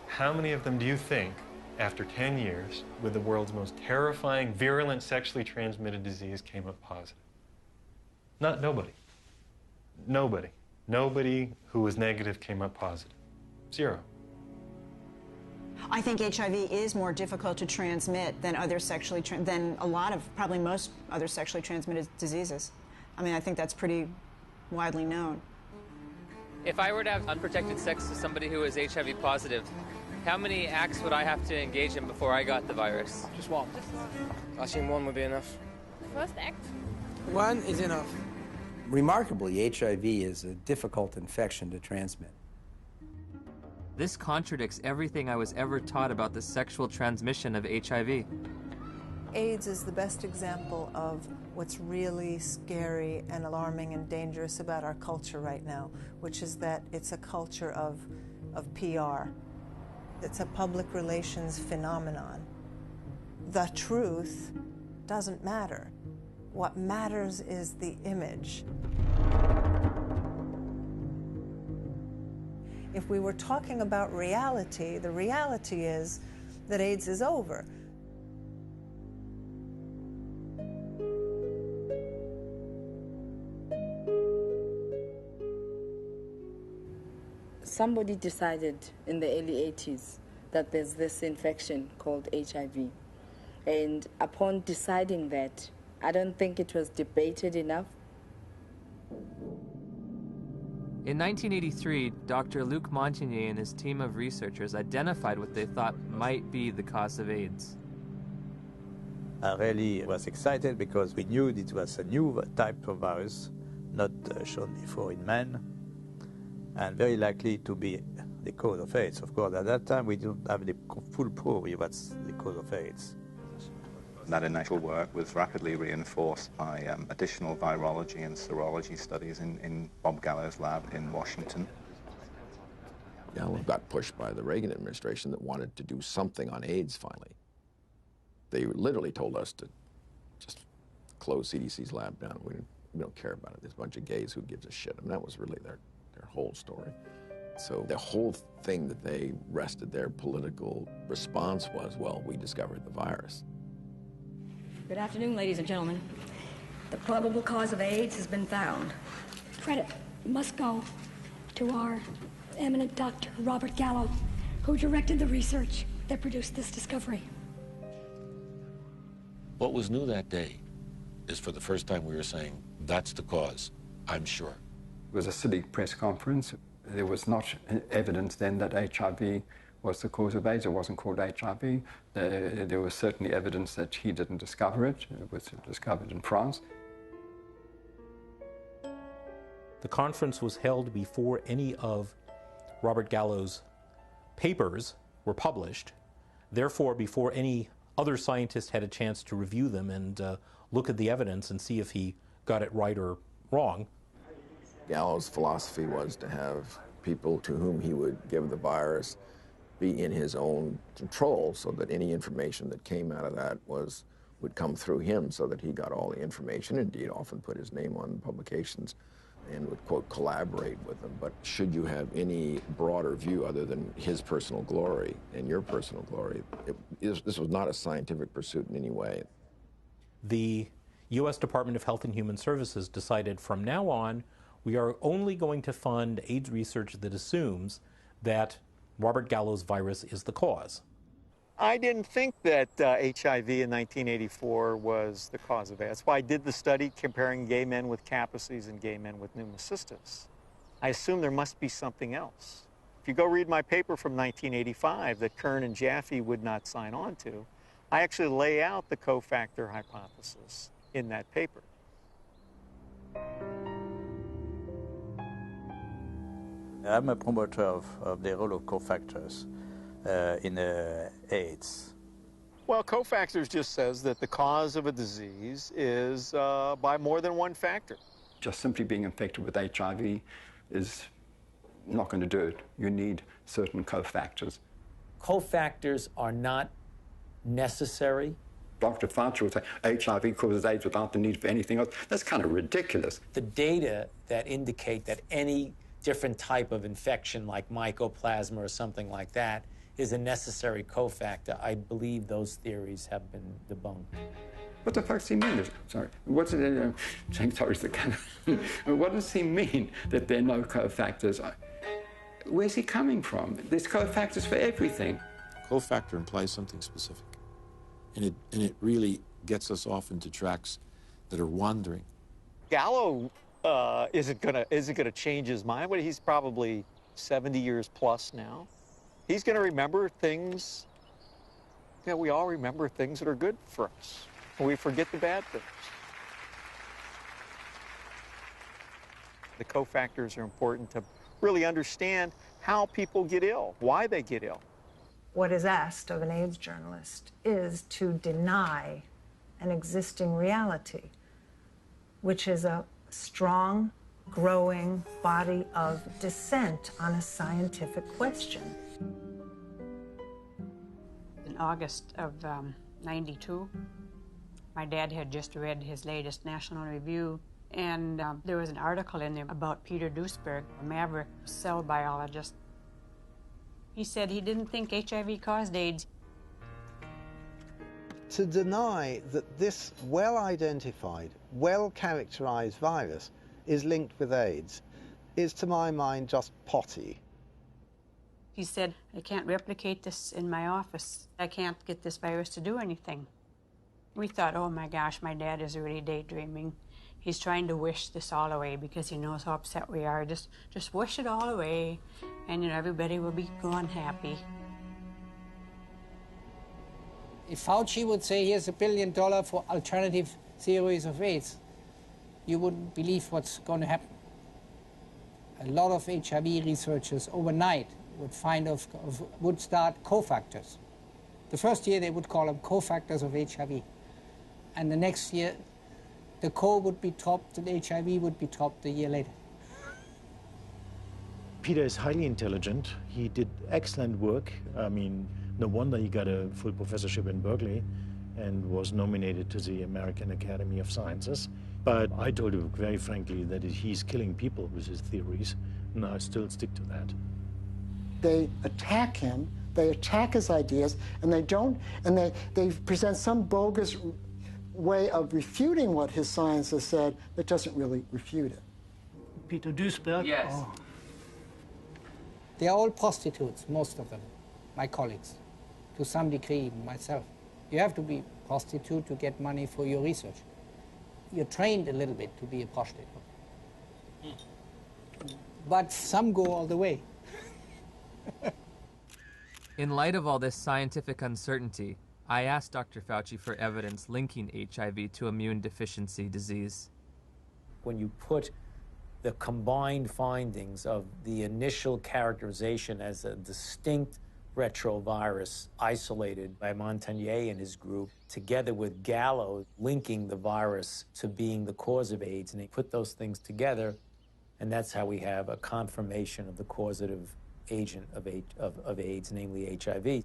How many of them do you think, after 10 years, with the world's most terrifying, virulent, sexually transmitted disease, came up positive? Nobody. Nobody. Nobody who was negative came up positive. 0. I think HIV is more difficult to transmit than than a lot of, probably most other sexually transmitted diseases. I mean, I think that's pretty widely known. If I were to have unprotected sex with somebody who is HIV positive, how many acts would I have to engage in before I got the virus? Just one. I think one would be enough. First act? One is enough. Remarkably, HIV is a difficult infection to transmit. This contradicts everything I was ever taught about the sexual transmission of HIV. AIDS is the best example of what's really scary and alarming and dangerous about our culture right now, which is that it's a culture of PR. It's a public relations phenomenon. The truth doesn't matter. What matters is the image. If we were talking about reality, the reality is that AIDS is over. Somebody decided in the early 80s that there's this infection called HIV. And upon deciding that, I don't think it was debated enough. In 1983, Dr. Luc Montagnier and his team of researchers identified what they thought might be the cause of AIDS. I really was excited because we knew it was a new type of virus, not shown before in men, and very likely to be the cause of AIDS. Of course, at that time, we didn't have the full proof of what's the cause of AIDS. That initial work was rapidly reinforced by additional virology and serology studies in Bob Gallo's lab in Washington. Gallo got pushed by the Reagan administration that wanted to do something on AIDS finally. They literally told us to just close CDC's lab down. We don't care about it. There's a bunch of gays, who gives a shit? I mean, that was really their whole story. So the whole thing that they rested their political response was, well, we discovered the virus. Good afternoon, ladies and gentlemen. The probable cause of AIDS has been found. Credit must go to our eminent Dr. Robert Gallo, who directed the research that produced this discovery. What was new that day is for the first time we were saying, that's the cause, I'm sure. It was a silly press conference. There was not evidence then that HIV was the cause of AIDS. It wasn't called HIV. There was certainly evidence that he didn't discover it. It was discovered in France. The conference was held before any of Robert Gallo's papers were published. Therefore, before any other scientist had a chance to review them and look at the evidence and see if he got it right or wrong. Gallo's philosophy was to have people to whom he would give the virus be in his own control, so that any information that came out of that would come through him, so that he got all the information. Indeed, often put his name on publications and would, quote, collaborate with them. But should you have any broader view other than his personal glory and your personal glory, this was not a scientific pursuit in any way. The U.S. Department of Health and Human Services decided from now on, we are only going to fund AIDS research that assumes that Robert Gallo's virus is the cause. I didn't think that HIV in 1984 was the cause of AIDS. That's why I did the study comparing gay men with Kaposi's and gay men with pneumocystis. I assumed there must be something else. If you go read my paper from 1985 that Kern and Jaffe would not sign on to, I actually lay out the cofactor hypothesis in that paper. I'm a promoter of the role of cofactors in AIDS. Well, cofactors just says that the cause of a disease is by more than one factor. Just simply being infected with HIV is not going to do it. You need certain cofactors. Cofactors are not necessary. Dr. Fauci would say HIV causes AIDS without the need for anything else. That's kind of ridiculous. The data that indicate that any different type of infection like mycoplasma or something like that is a necessary cofactor, I believe those theories have been debunked. What the fuck does he mean? Sorry, what's it? Sorry, what does he mean that there are no cofactors? Where's he coming from? There's cofactors for everything. Cofactor implies something specific, and it really gets us off into tracks that are wandering. Gallo isn't gonna change his mind, but he's probably 70 years plus now. He's gonna remember things. Yeah, we all remember things that are good for us. We forget the bad things. The cofactors are important to really understand how people get ill, why they get ill. What is asked of an AIDS journalist is to deny an existing reality, which is a strong, growing body of dissent on a scientific question. In August of '92, my dad had just read his latest National Review, and there was an article in there about Peter Duesberg, a maverick cell biologist. He said he didn't think HIV caused AIDS. To deny that this well-identified, well-characterized virus is linked with AIDS is, to my mind, just potty. He said, I can't replicate this in my office. I can't get this virus to do anything. We thought, oh my gosh, my dad is really daydreaming. He's trying to wish this all away because he knows how upset we are. Just wish it all away, and everybody will be gone happy. If Fauci would say, here's $1 billion for alternative theories of AIDS, you wouldn't believe what's going to happen. A lot of HIV researchers overnight would start cofactors. The first year they would call them cofactors of HIV. And the next year, the co would be topped and HIV would be topped the year later. Peter is highly intelligent. He did excellent work. I mean, no wonder he got a full professorship in Berkeley and was nominated to the American Academy of Sciences. But I told him very frankly that he's killing people with his theories, and I still stick to that. They attack him, they attack his ideas, and they present some bogus way of refuting what his science has said that doesn't really refute it. Peter Duesberg? Yes. Oh. They are all prostitutes, most of them, my colleagues, to some degree, myself. You have to be prostitute to get money for your research. You're trained a little bit to be a prostitute. But some go all the way. In light of all this scientific uncertainty, I asked Dr. Fauci for evidence linking HIV to immune deficiency disease. When you put the combined findings of the initial characterization as a distinct retrovirus isolated by Montagnier and his group, together with Gallo linking the virus to being the cause of AIDS, and they put those things together, and that's how we have a confirmation of the causative agent of AIDS, namely HIV.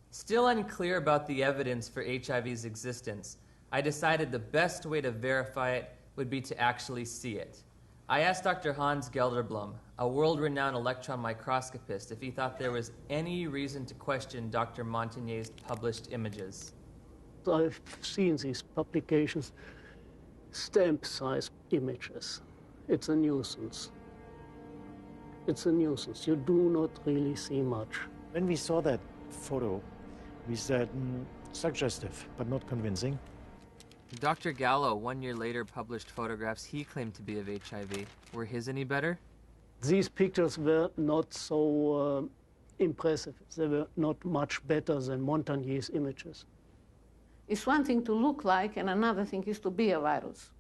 Still unclear about the evidence for HIV's existence, I decided the best way to verify it would be to actually see it. I asked Dr. Hans Gelderblum, a world-renowned electron microscopist, if he thought there was any reason to question Dr. Montagnier's published images. I've seen these publications, stamp-size images. It's a nuisance. It's a nuisance. You do not really see much. When we saw that photo, we said, suggestive, but not convincing. Dr. Gallo, 1 year later, published photographs he claimed to be of HIV. Were his any better? These pictures were not so impressive. They were not much better than Montagnier's images. It's one thing to look like, and another thing is to be a virus.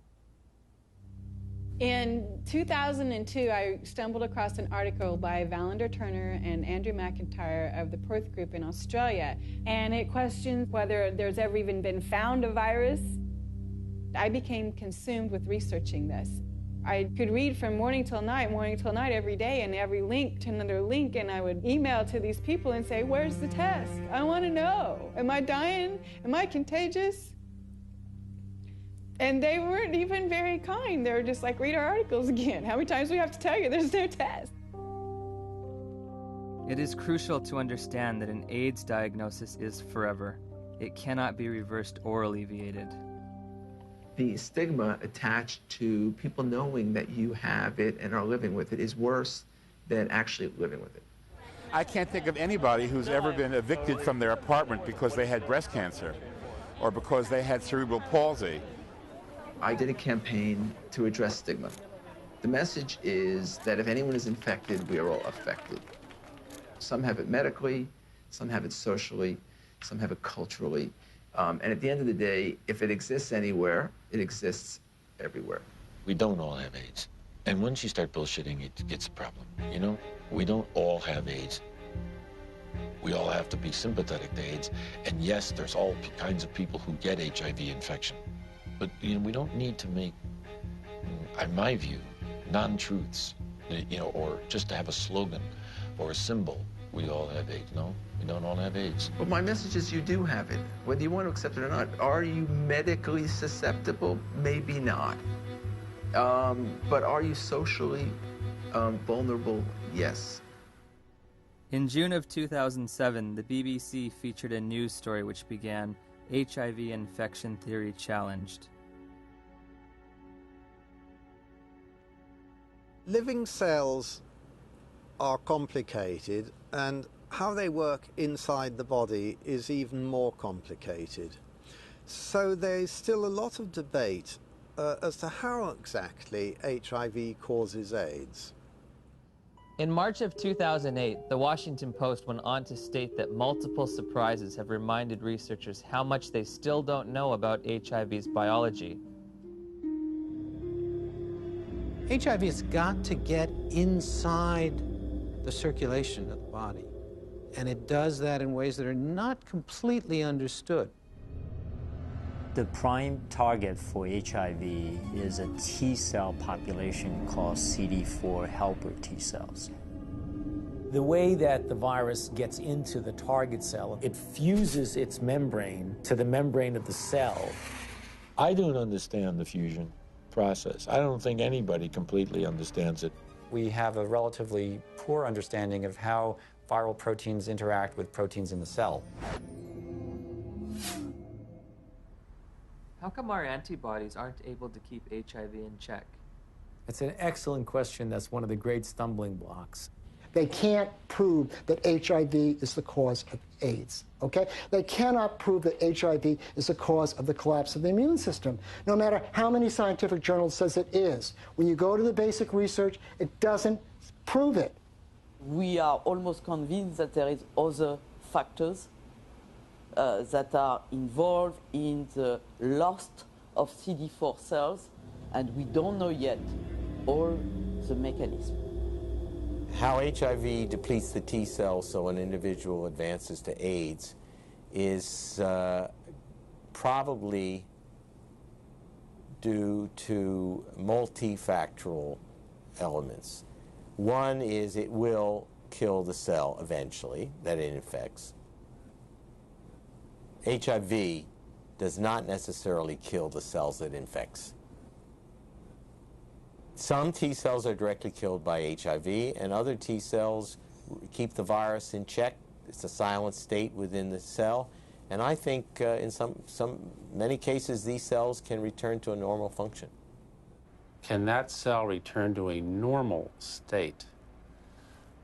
In 2002, I stumbled across an article by Valander Turner and Andrew McIntyre of the Perth Group in Australia, and it questions whether there's ever even been found a virus. I became consumed with researching this. I could read from morning till night every day, and every link to another link, and I would email to these people and say, where's the test? I want to know. Am I dying? Am I contagious? And they weren't even very kind. They were just like, read our articles again. How many times do we have to tell you there's no test? It is crucial to understand that an AIDS diagnosis is forever. It cannot be reversed or alleviated. The stigma attached to people knowing that you have it and are living with it is worse than actually living with it. I can't think of anybody who's ever been evicted from their apartment because they had breast cancer or because they had cerebral palsy. I did a campaign to address stigma. The message is that if anyone is infected, we are all affected. Some have it medically, some have it socially, some have it culturally. And at the end of the day, if it exists anywhere, it exists everywhere. We don't all have AIDS. And once you start bullshitting, it's a problem, you know? We don't all have AIDS. We all have to be sympathetic to AIDS. And yes, there's all kinds of people who get HIV infection. But you know, we don't need to make, in my view, non-truths, you know, or just to have a slogan or a symbol. We all have AIDS. No, we don't all have AIDS. But my message is you do have it, whether you want to accept it or not. Are you medically susceptible? Maybe not. But are you socially vulnerable? Yes. In June of 2007, the BBC featured a news story which began, HIV infection theory challenged. Living cells are complicated, and how they work inside the body is even more complicated. So there's still a lot of debate as to how exactly HIV causes AIDS. In March of 2008, the Washington Post went on to state that multiple surprises have reminded researchers how much they still don't know about HIV's biology. HIV has got to get inside the circulation of the body, and it does that in ways that are not completely understood. The prime target for HIV is a T cell population called CD4 helper T cells. The way that the virus gets into the target cell, it fuses its membrane to the membrane of the cell. I don't understand the fusion process. I don't think anybody completely understands it. We have a relatively poor understanding of how viral proteins interact with proteins in the cell. How come our antibodies aren't able to keep HIV in check? It's an excellent question. That's one of the great stumbling blocks. They can't prove that HIV is the cause of AIDS, okay? They cannot prove that HIV is the cause of the collapse of the immune system, no matter how many scientific journals says it is. When you go to the basic research, it doesn't prove it. We are almost convinced that there is other factors that are involved in the loss of CD4 cells, and we don't know yet all the mechanism. How HIV depletes the T cells so an individual advances to AIDS is probably due to multifactorial elements. One is it will kill the cell eventually that it infects. HIV does not necessarily kill the cells it infects. Some T cells are directly killed by HIV, and other T cells keep the virus in check. It's a silent state within the cell, and I think in many cases these cells can return to a normal function. Can that cell return to a normal state?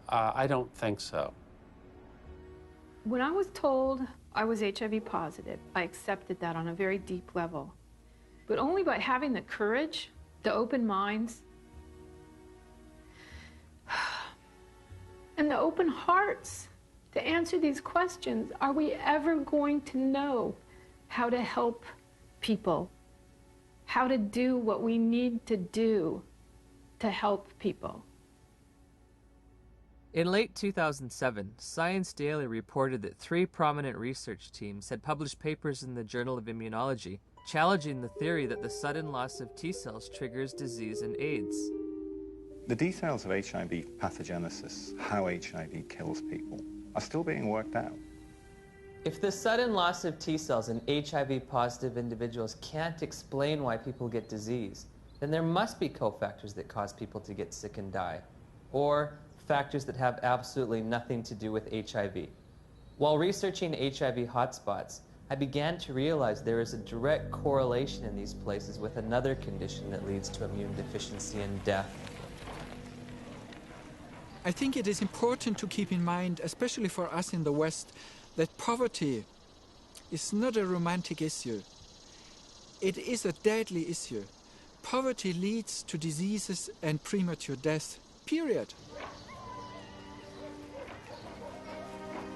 I don't think so. When I was told I was HIV positive, I accepted that on a very deep level. But only by having the courage, the open minds, and the open hearts to answer these questions are we ever going to know how to help people, how to do what we need to do to help people. In late 2007, Science Daily reported that 3 prominent research teams had published papers in the Journal of Immunology challenging the theory that the sudden loss of T cells triggers disease and AIDS. The details of HIV pathogenesis, how HIV kills people, are still being worked out. If the sudden loss of T cells in HIV-positive individuals can't explain why people get disease, then there must be cofactors that cause people to get sick and die, or factors that have absolutely nothing to do with HIV. While researching HIV hotspots, I began to realize there is a direct correlation in these places with another condition that leads to immune deficiency and death. I think it is important to keep in mind, especially for us in the West, that poverty is not a romantic issue. It is a deadly issue. Poverty leads to diseases and premature death, period.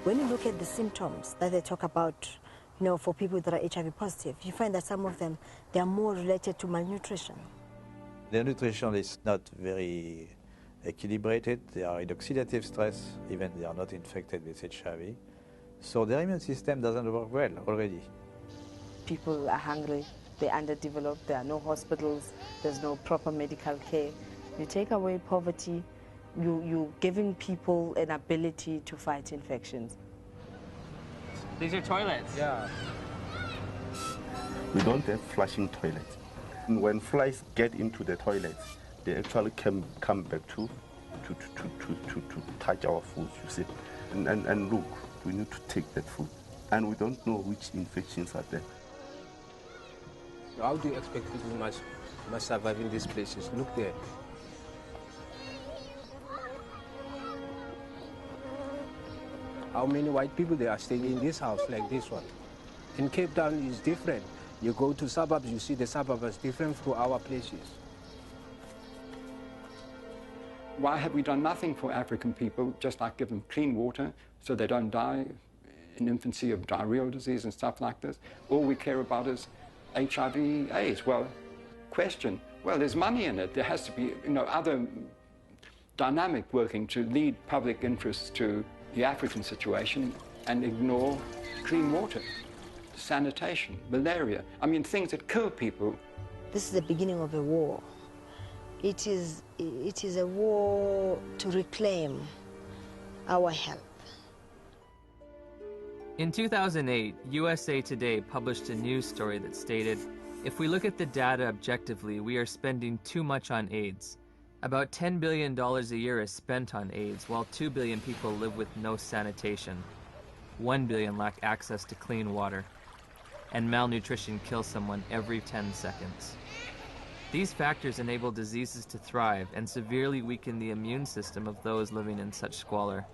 When you look at the symptoms that they talk about, for people that are HIV positive, you find that some of them, they are more related to malnutrition. Their nutrition is not very equilibrated. They are in oxidative stress, even they are not infected with HIV. So their immune system doesn't work well already. People are hungry, they're underdeveloped, there are no hospitals, there's no proper medical care. You take away poverty, you're giving people an ability to fight infections. These are toilets. Yeah. We don't have flushing toilets. When flies get into the toilets, they actually come back to touch our food, you see. And look, we need to take that food. And we don't know which infections are there. How do you expect people must survive in these places? Look there. How many white people they are staying in this house like this one? In Cape Town it's different. You go to suburbs, you see the suburbs is different from our places. Why have we done nothing for African people, just like give them clean water so they don't die in infancy of diarrheal disease and stuff like this? All we care about is HIV, AIDS. Well, question, well, there's money in it. There has to be, other dynamic working to lead public interest to the African situation and ignore clean water, sanitation, malaria. I mean, things that kill people. This is the beginning of a war. It is a war to reclaim our health. In 2008, USA Today published a news story that stated, if we look at the data objectively, we are spending too much on AIDS. About $10 billion a year is spent on AIDS, while 2 billion people live with no sanitation. 1 billion lack access to clean water. And malnutrition kills someone every 10 seconds. These factors enable diseases to thrive and severely weaken the immune system of those living in such squalor.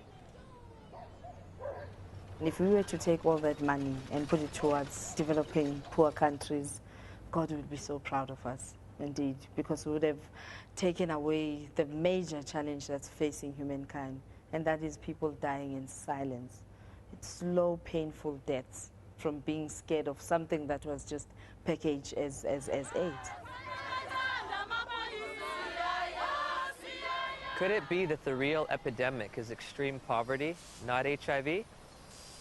If we were to take all that money and put it towards developing poor countries, God would be so proud of us, indeed, because we would have taken away the major challenge that's facing humankind, and that is people dying in silence. It's slow, painful deaths from being scared of something that was just packaged as AIDS. Could it be that the real epidemic is extreme poverty, not HIV?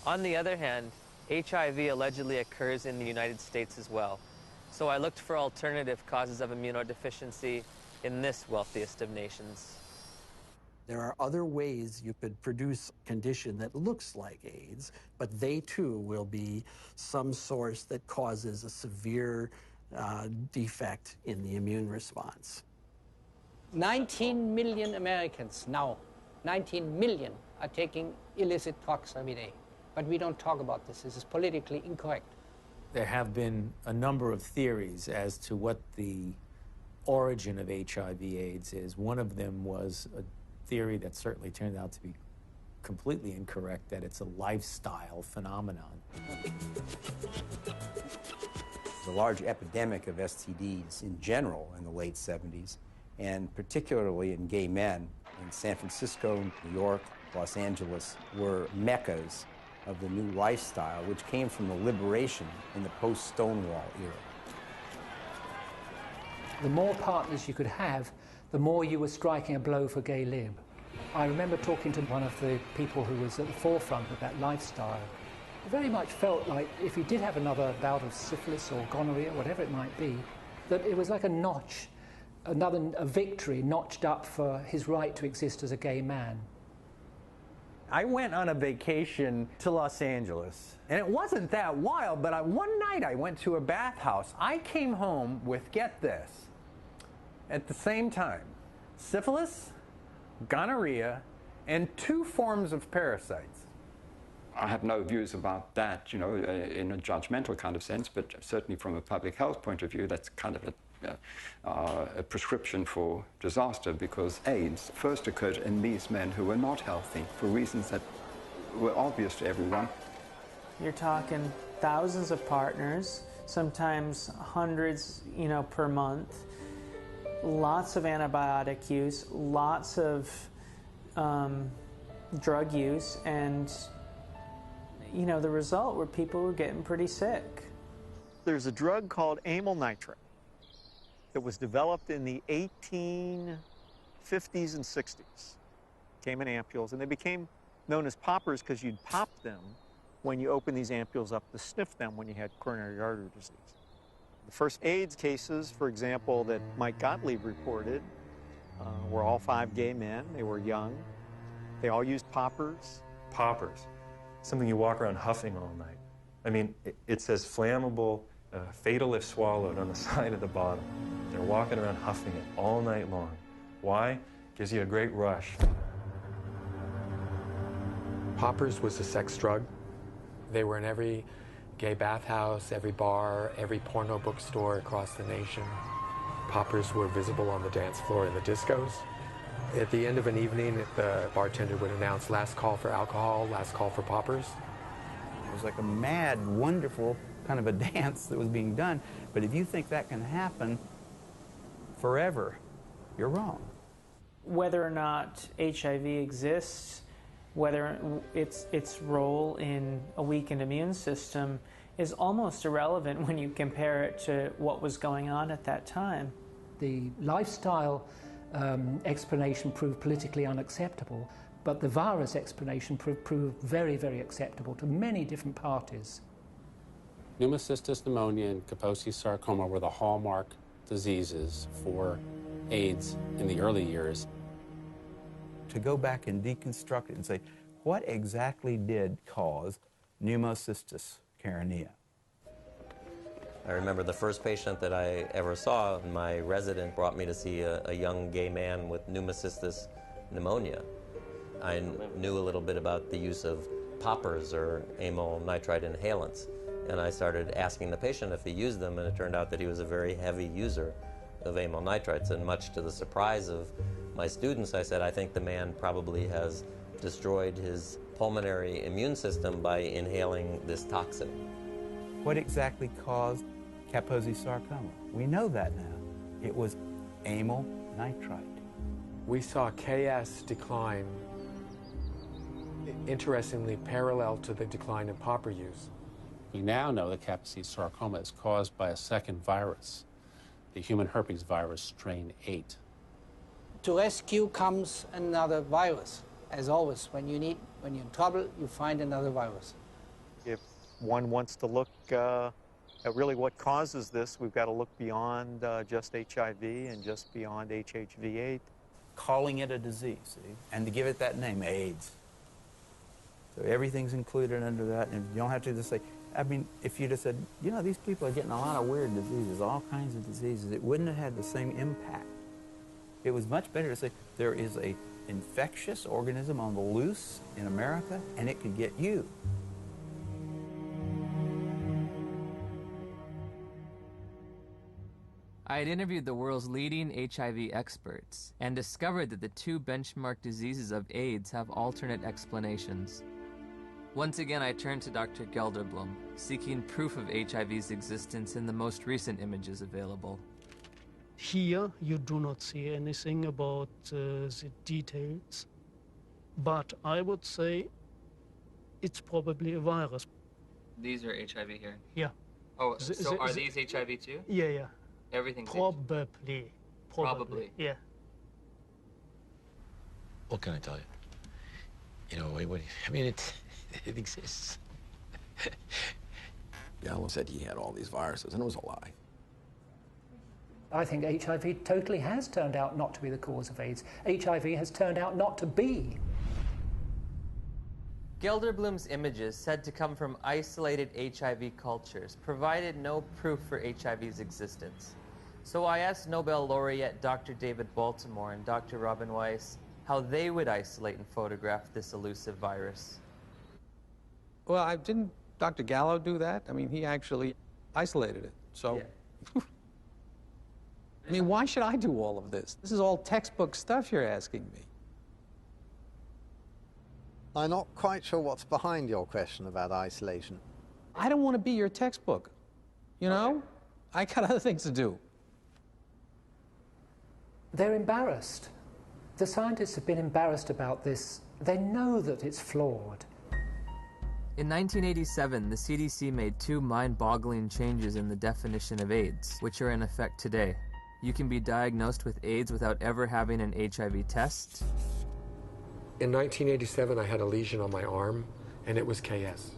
On the other hand, HIV allegedly occurs in the United States as well. So I looked for alternative causes of immunodeficiency in this wealthiest of nations. There are other ways you could produce a condition that looks like AIDS, but they too will be some source that causes a severe defect in the immune response. 19 million Americans now, 19 million, are taking illicit drugs every day. But we don't talk about this. This is politically incorrect. There have been a number of theories as to what the origin of HIV/AIDS is. One of them was a theory that certainly turned out to be completely incorrect, that it's a lifestyle phenomenon. The large epidemic of STDs in general in the late 70s, and particularly in gay men in San Francisco, New York, Los Angeles, were meccas of the new lifestyle, which came from the liberation in the post-Stonewall era. The more partners you could have, the more you were striking a blow for gay lib. I remember talking to one of the people who was at the forefront of that lifestyle. It very much felt like if he did have another bout of syphilis or gonorrhea, whatever it might be, that it was like a notch, a victory notched up for his right to exist as a gay man. I went on a vacation to Los Angeles, and it wasn't that wild, but one night I went to a bathhouse. I came home with, get this, at the same time, syphilis, gonorrhea, and 2 forms of parasites. I have no views about that, you know, in a judgmental kind of sense, but certainly from a public health point of view, that's kind of a prescription for disaster, because AIDS first occurred in these men who were not healthy for reasons that were obvious to everyone. You're talking thousands of partners, sometimes hundreds, per month, lots of antibiotic use, lots of drug use, and the result were people were getting pretty sick. There's a drug called amyl nitrate that was developed in the 1850s and 60s. Came in ampules, and they became known as poppers because you'd pop them when you open these ampules up to sniff them when you had coronary artery disease. The first AIDS cases, for example, that Mike Gottlieb reported were all 5 gay men. They were young. They all used poppers. Poppers, something you walk around huffing all night. I mean, it says flammable, fatal if swallowed on the side of the bottle. They're walking around huffing it all night long. Why? Gives you a great rush. Poppers was a sex drug. They were in every gay bathhouse, every bar, every porno bookstore across the nation. Poppers were visible on the dance floor in the discos. At the end of an evening, the bartender would announce last call for alcohol, last call for poppers. It was like a mad, wonderful kind of a dance that was being done. But if you think that can happen forever, you're wrong. Whether or not HIV exists, whether its role in a weakened immune system is almost irrelevant when you compare it to what was going on at that time. The lifestyle explanation proved politically unacceptable, but the virus explanation proved very, very acceptable to many different parties. Pneumocystis pneumonia and Kaposi's sarcoma were the hallmark diseases for AIDS in the early years. To go back and deconstruct it and say, what exactly did cause pneumocystis carinea? I remember the first patient that I ever saw, my resident brought me to see a young gay man with pneumocystis pneumonia. I knew a little bit about the use of poppers or amyl nitrite inhalants, and I started asking the patient if he used them, and it turned out that he was a very heavy user of amyl nitrites, and much to the surprise of my students, I said, I think the man probably has destroyed his pulmonary immune system by inhaling this toxin. What exactly caused Kaposi sarcoma? We know that now. It was amyl nitrite. We saw KS decline, interestingly parallel to the decline in popper use. We now know that Kaposi sarcoma is caused by a second virus, the human herpes virus strain 8. To rescue comes another virus. As always, when you're in trouble, you find another virus. If one wants to look at really what causes this, we've got to look beyond just HIV and just beyond HHV8. Calling it a disease, see? And to give it that name, AIDS. So everything's included under that, and you don't have to just say, I mean, if you just said, you know, these people are getting a lot of weird diseases, all kinds of diseases, it wouldn't have had the same impact. It was much better to say, there is an infectious organism on the loose in America, and it could get you. I had interviewed the world's leading HIV experts and discovered that the two benchmark diseases of AIDS have alternate explanations. Once again, I turned to Dr. Gelderblum, seeking proof of HIV's existence in the most recent images available. Here, you do not see anything about the details, but I would say it's probably a virus. These are HIV here? Yeah. Oh, so are these HIV too? Yeah, yeah. Everything's Probably. Probably. Yeah. What can I tell you? You know, I mean, it exists. Gallo said he had all these viruses, and it was a lie. I think HIV totally has turned out not to be the cause of AIDS. HIV has turned out not to be. Gelderblum's images, said to come from isolated HIV cultures, provided no proof for HIV's existence. So I asked Nobel laureate Dr. David Baltimore and Dr. Robin Weiss how they would isolate and photograph this elusive virus. Well, didn't Dr. Gallo do that? I mean, he actually isolated it, so... Yeah. I mean, why should I do all of this? This is all textbook stuff you're asking me. I'm not quite sure what's behind your question about isolation. I don't want to be your textbook, you know? Okay. I got other things to do. They're embarrassed. The scientists have been embarrassed about this. They know that it's flawed. In 1987, the CDC made two mind-boggling changes in the definition of AIDS, which are in effect today. You can be diagnosed with AIDS without ever having an HIV test. In 1987, I had a lesion on my arm, and it was KS,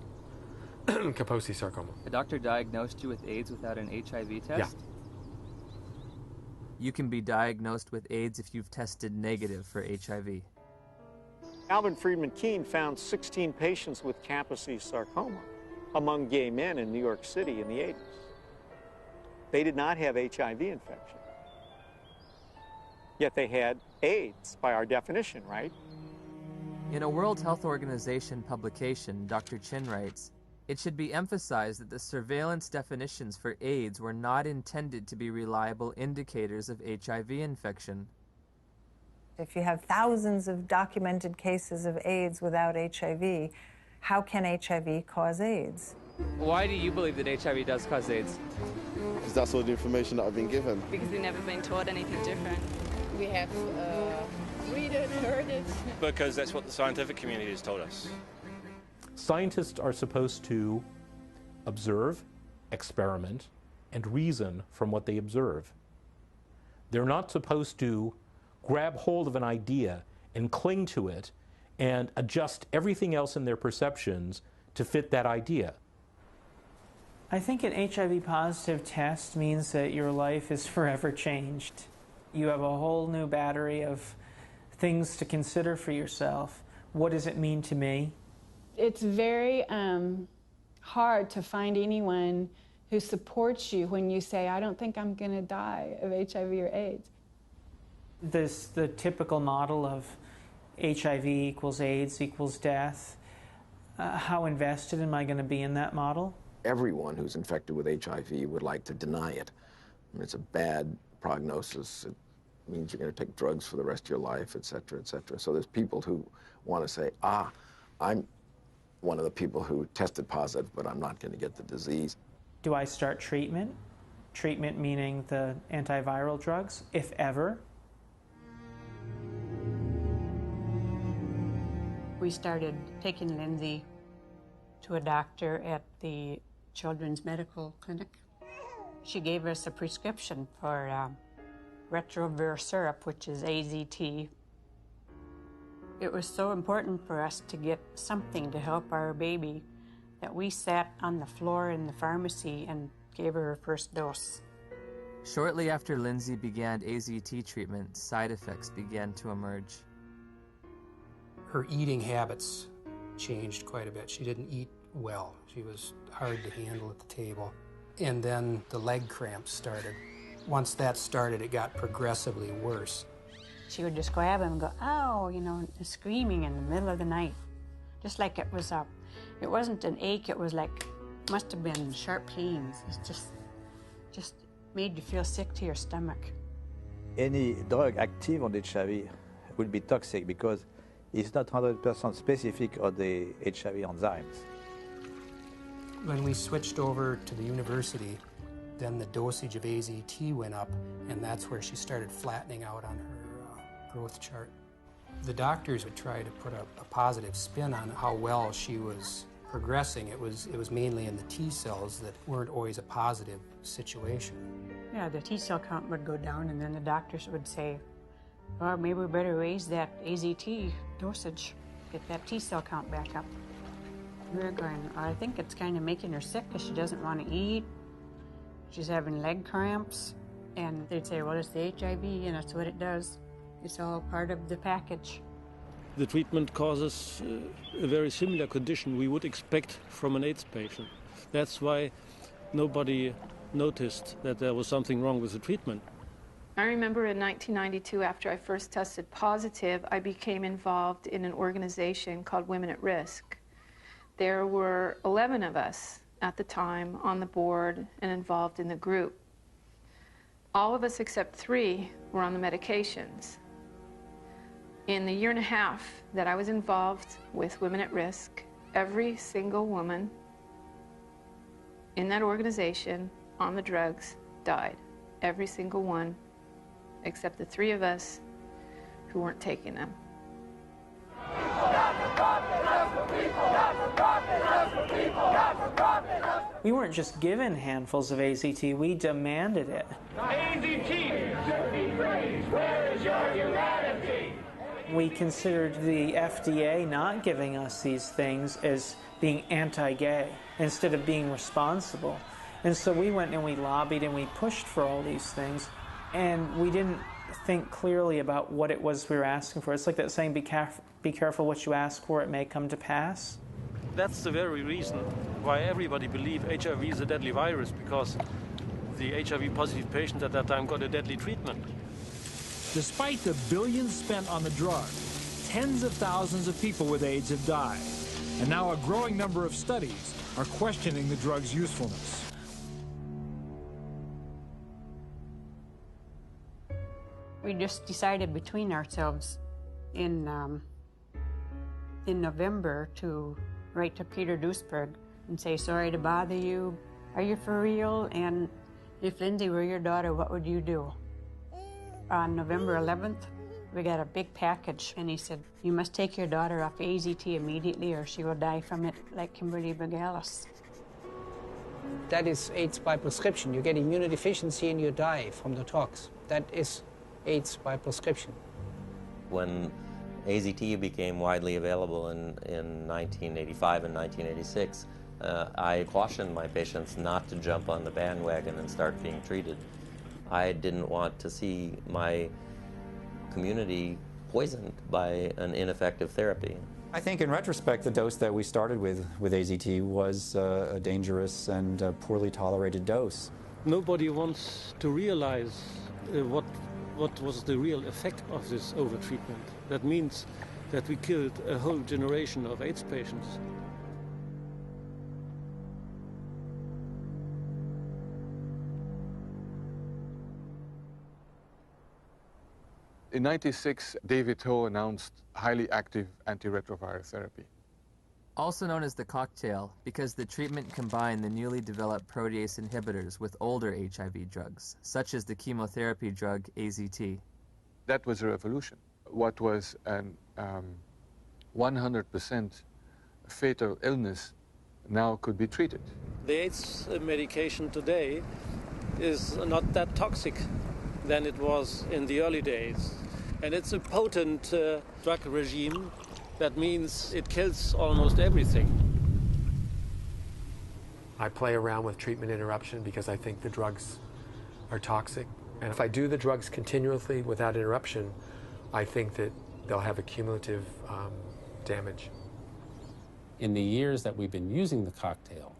Kaposi sarcoma. A doctor diagnosed you with AIDS without an HIV test? Yeah. You can be diagnosed with AIDS if you've tested negative for HIV. Alvin Friedman Keene found 16 patients with Kaposi sarcoma among gay men in New York City in the 80s. They did not have HIV infection. Yet they had AIDS by our definition, right? In a World Health Organization publication, Dr. Chin writes, "It should be emphasized that the surveillance definitions for AIDS were not intended to be reliable indicators of HIV infection." If you have thousands of documented cases of AIDS without HIV, how can HIV cause AIDS? Why do you believe that HIV does cause AIDS? Because that's all the information that I've been given. Because we've never been taught anything different. We have read it, heard it. Because that's what the scientific community has told us. Scientists are supposed to observe, experiment, and reason from what they observe. They're not supposed to grab hold of an idea and cling to it and adjust everything else in their perceptions to fit that idea. I think an HIV positive test means that your life is forever changed. You have a whole new battery of things to consider for yourself. What does it mean to me? It's very hard to find anyone who supports you when you say, I don't think I'm going to die of HIV or AIDS. The typical model of HIV equals AIDS equals death. How invested am I going to be in that model? Everyone who's infected with HIV would like to deny it. I mean, it's a bad prognosis. It means you're going to take drugs for the rest of your life, et cetera, et cetera. So there's people who want to say, I'm one of the people who tested positive, but I'm not going to get the disease. Do I start treatment? Treatment meaning the antiviral drugs, if ever. We started taking Lindsay to a doctor at the Children's Medical Clinic. She gave us a prescription for retrovir syrup, which is AZT. It was so important for us to get something to help our baby that we sat on the floor in the pharmacy and gave her first dose. Shortly after Lindsay began AZT treatment, side effects began to emerge. Her eating habits changed quite a bit. She didn't eat well. She was hard to handle at the table. And then the leg cramps started. Once that started, it got progressively worse. She would just grab him and go, "Ow," you know, screaming in the middle of the night. Just like it was it wasn't an ache, it was like, must have been sharp pains. It's just made you feel sick to your stomach. Any drug active on HIV will be toxic because it's not 100% specific on the HIV enzymes. When we switched over to the university, then the dosage of AZT went up, and that's where she started flattening out on her growth chart. The doctors would try to put a positive spin on how well she was progressing. It was mainly in the T cells that weren't always a positive situation. Yeah, the T cell count would go down, and then the doctors would say, "Well, maybe we better raise that AZT dosage, get that T cell count back up." We were going, I think it's kind of making her sick because she doesn't want to eat. She's having leg cramps. And they'd say, well, it's the HIV, and that's what it does. It's all part of the package. The treatment causes a very similar condition we would expect from an AIDS patient. That's why nobody noticed that there was something wrong with the treatment. I remember in 1992, after I first tested positive, I became involved in an organization called Women at Risk. There were 11 of us at the time on the board and involved in the group. All of us except 3 were on the medications. In the year and a half that I was involved with Women at Risk, every single woman in that organization on the drugs died. Every single one, except the 3 of us who weren't taking them. We weren't just given handfuls of AZT, we demanded it. AZT, where is your humanity? We considered the FDA not giving us these things as being anti-gay instead of being responsible. And so we went and we lobbied and we pushed for all these things, and we didn't think clearly about what it was we were asking for. It's like that saying, be careful what you ask for, it may come to pass. That's the very reason why everybody believed HIV is a deadly virus, because the HIV-positive patients at that time got a deadly treatment. Despite the billions spent on the drug, tens of thousands of people with AIDS have died. And now a growing number of studies are questioning the drug's usefulness. We just decided between ourselves in November to write to Peter Duisberg and say, sorry to bother you. Are you for real? And if Lindsay were your daughter, what would you do? On November 11th, we got a big package, and he said, you must take your daughter off AZT immediately or she will die from it like Kimberly Begalis. That is AIDS by prescription. You get immunodeficiency and you die from the tox. That is AIDS by prescription. When AZT became widely available in 1985 and 1986, I cautioned my patients not to jump on the bandwagon and start being treated. I didn't want to see my community poisoned by an ineffective therapy. I think in retrospect, the dose that we started with AZT was a dangerous and poorly tolerated dose. Nobody wants to realize what was the real effect of this overtreatment. That means that we killed a whole generation of AIDS patients. In '96, David Ho announced highly active antiretroviral therapy. Also known as the cocktail, because the treatment combined the newly developed protease inhibitors with older HIV drugs, such as the chemotherapy drug AZT. That was a revolution. What was an 100% fatal illness now could be treated. The AIDS medication today is not that toxic than it was in the early days. And it's a potent drug regime. That means it kills almost everything. I play around with treatment interruption because I think the drugs are toxic. And if I do the drugs continuously without interruption, I think that they'll have a cumulative damage. In the years that we've been using the cocktail,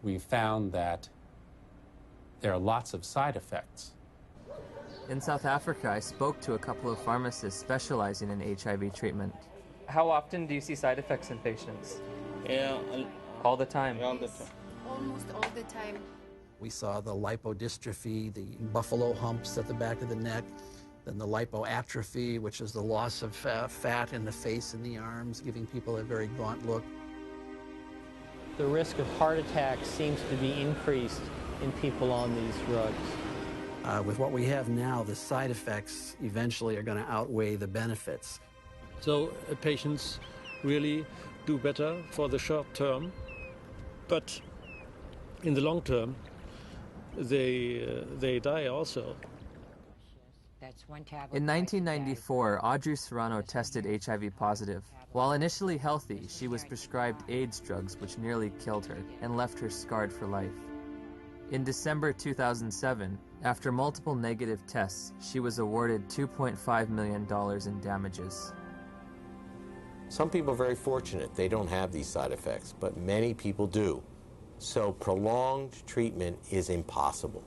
we've found that there are lots of side effects. In South Africa, I spoke to a couple of pharmacists specializing in HIV treatment. How often do you see side effects in patients? Yeah. All the time? All the time. Almost all the time. We saw the lipodystrophy, the buffalo humps at the back of the neck, then the lipoatrophy, which is the loss of fat in the face and the arms, giving people a very gaunt look. The risk of heart attack seems to be increased in people on these drugs. With what we have now, the side effects eventually are going to outweigh the benefits. So patients really do better for the short term, but in the long term, they die also. In 1994, Audrey Serrano tested HIV positive. While initially healthy, she was prescribed AIDS drugs which nearly killed her and left her scarred for life. In December 2007, after multiple negative tests, she was awarded $2.5 million in damages. Some people are very fortunate. They don't have these side effects, but many people do. So prolonged treatment is impossible.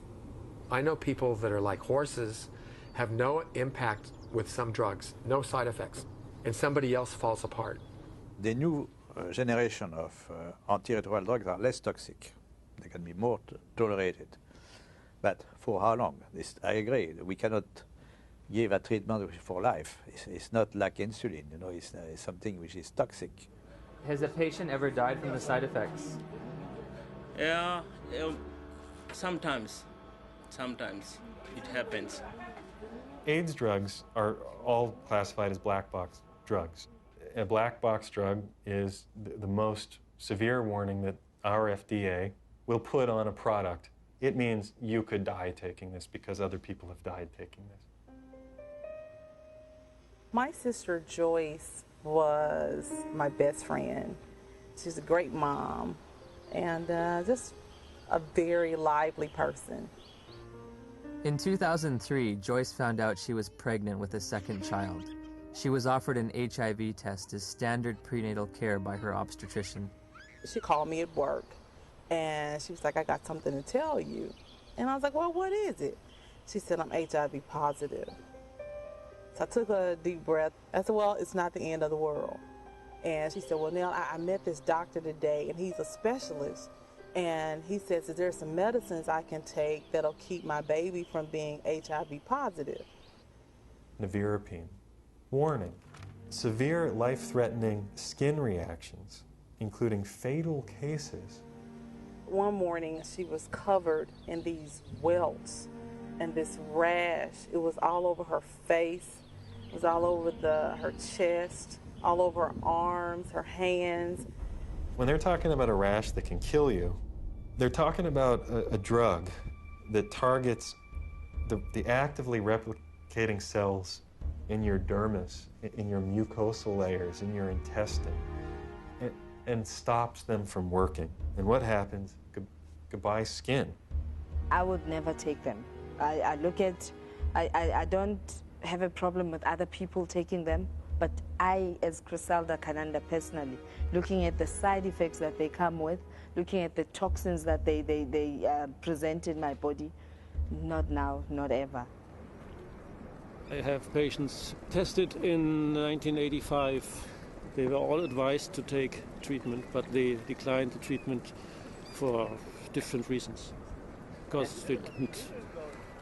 I know people that are like horses, have no impact with some drugs, no side effects, and somebody else falls apart. The new generation of antiretroviral drugs are less toxic. They can be more tolerated. But for how long? I agree. We cannot give a treatment for life. It's not like insulin, you know, it's something which is toxic. Has a patient ever died from the side effects? Yeah, sometimes it happens. AIDS drugs are all classified as black box drugs. A black box drug is the most severe warning that our FDA will put on a product. It means you could die taking this because other people have died taking this. My sister Joyce was my best friend. She's a great mom and just a very lively person. In 2003, Joyce found out she was pregnant with a second child. She was offered an HIV test as standard prenatal care by her obstetrician. She called me at work and she was like, I got something to tell you. And I was like, well, what is it? She said, I'm HIV positive. So I took a deep breath. I said, well, it's not the end of the world. And she said, well, Nell, I met this doctor today, and he's a specialist. And he says, is there some medicines I can take that'll keep my baby from being HIV positive? Nevirapine. Warning. Severe life-threatening skin reactions, including fatal cases. One morning, she was covered in these welts and this rash. It was all over her face. It was all over her chest, all over her arms, her hands. When they're talking about a rash that can kill you, they're talking about a drug that targets the actively replicating cells in your dermis, in your mucosal layers, in your intestine, and stops them from working. And what happens? Goodbye skin. I would never take them. I don't have a problem with other people taking them, but I, as Griselda Kananda personally, looking at the side effects that they come with, looking at the toxins that they present in my body, not now, not ever. I have patients tested in 1985. They were all advised to take treatment, but they declined the treatment for different reasons. Because they didn't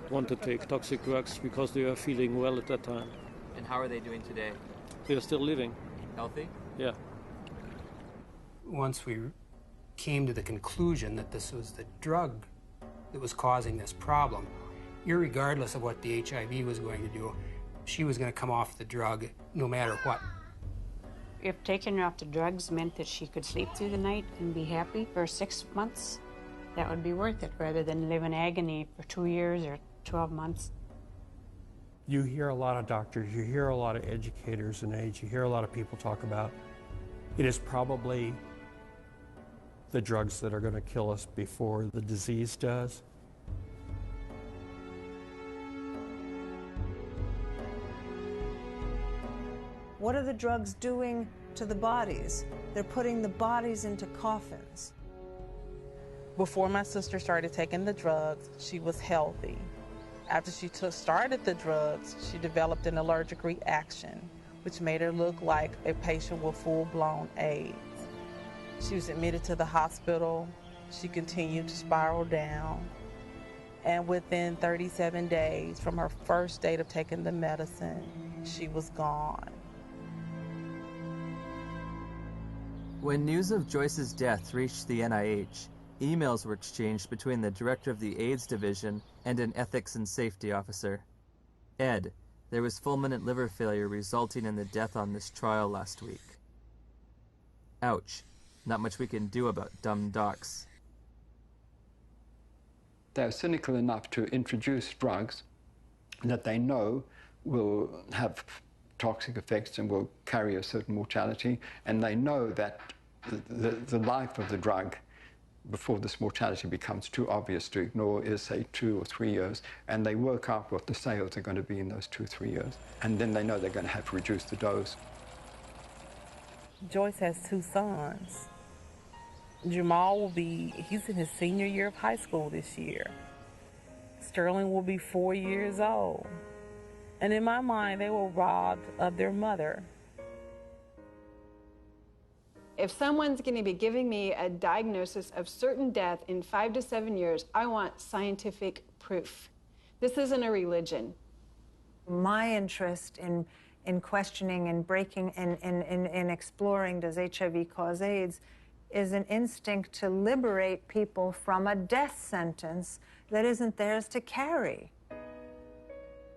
want to take toxic drugs because they were feeling well at that time. And how are they doing today? They're still living. Healthy? Yeah. Once we came to the conclusion that this was the drug that was causing this problem, irregardless of what the HIV was going to do, she was going to come off the drug no matter what. If taking her off the drugs meant that she could sleep through the night and be happy for 6 months, that would be worth it, rather than live in agony for 2 years or 12 months. You hear a lot of doctors, you hear a lot of educators in AIDS, you hear a lot of people talk about it is probably the drugs that are going to kill us before the disease does. What are the drugs doing to the bodies? They're putting the bodies into coffins. Before my sister started taking the drugs, she was healthy. After she started the drugs, she developed an allergic reaction, which made her look like a patient with full-blown AIDS. She was admitted to the hospital. She continued to spiral down. And within 37 days from her first date of taking the medicine, she was gone. When news of Joyce's death reached the NIH, emails were exchanged between the director of the AIDS division and an ethics and safety officer. Ed, there was fulminant liver failure resulting in the death on this trial last week. Ouch. Not much we can do about dumb docs. They're cynical enough to introduce drugs that they know will have toxic effects and will carry a certain mortality, and they know that the life of the drug before this mortality becomes too obvious to ignore is, say, 2 or 3 years, and they work out what the sales are going to be in those 2 or 3 years, and then they know they're going to have to reduce the dose. Joyce has 2 sons. Jamal he's in his senior year of high school this year. Sterling will be 4 years old. And in my mind, they were robbed of their mother. If someone's going to be giving me a diagnosis of certain death in 5 to 7 years, I want scientific proof. This isn't a religion. My interest in questioning and breaking and exploring does HIV cause AIDS is an instinct to liberate people from a death sentence that isn't theirs to carry.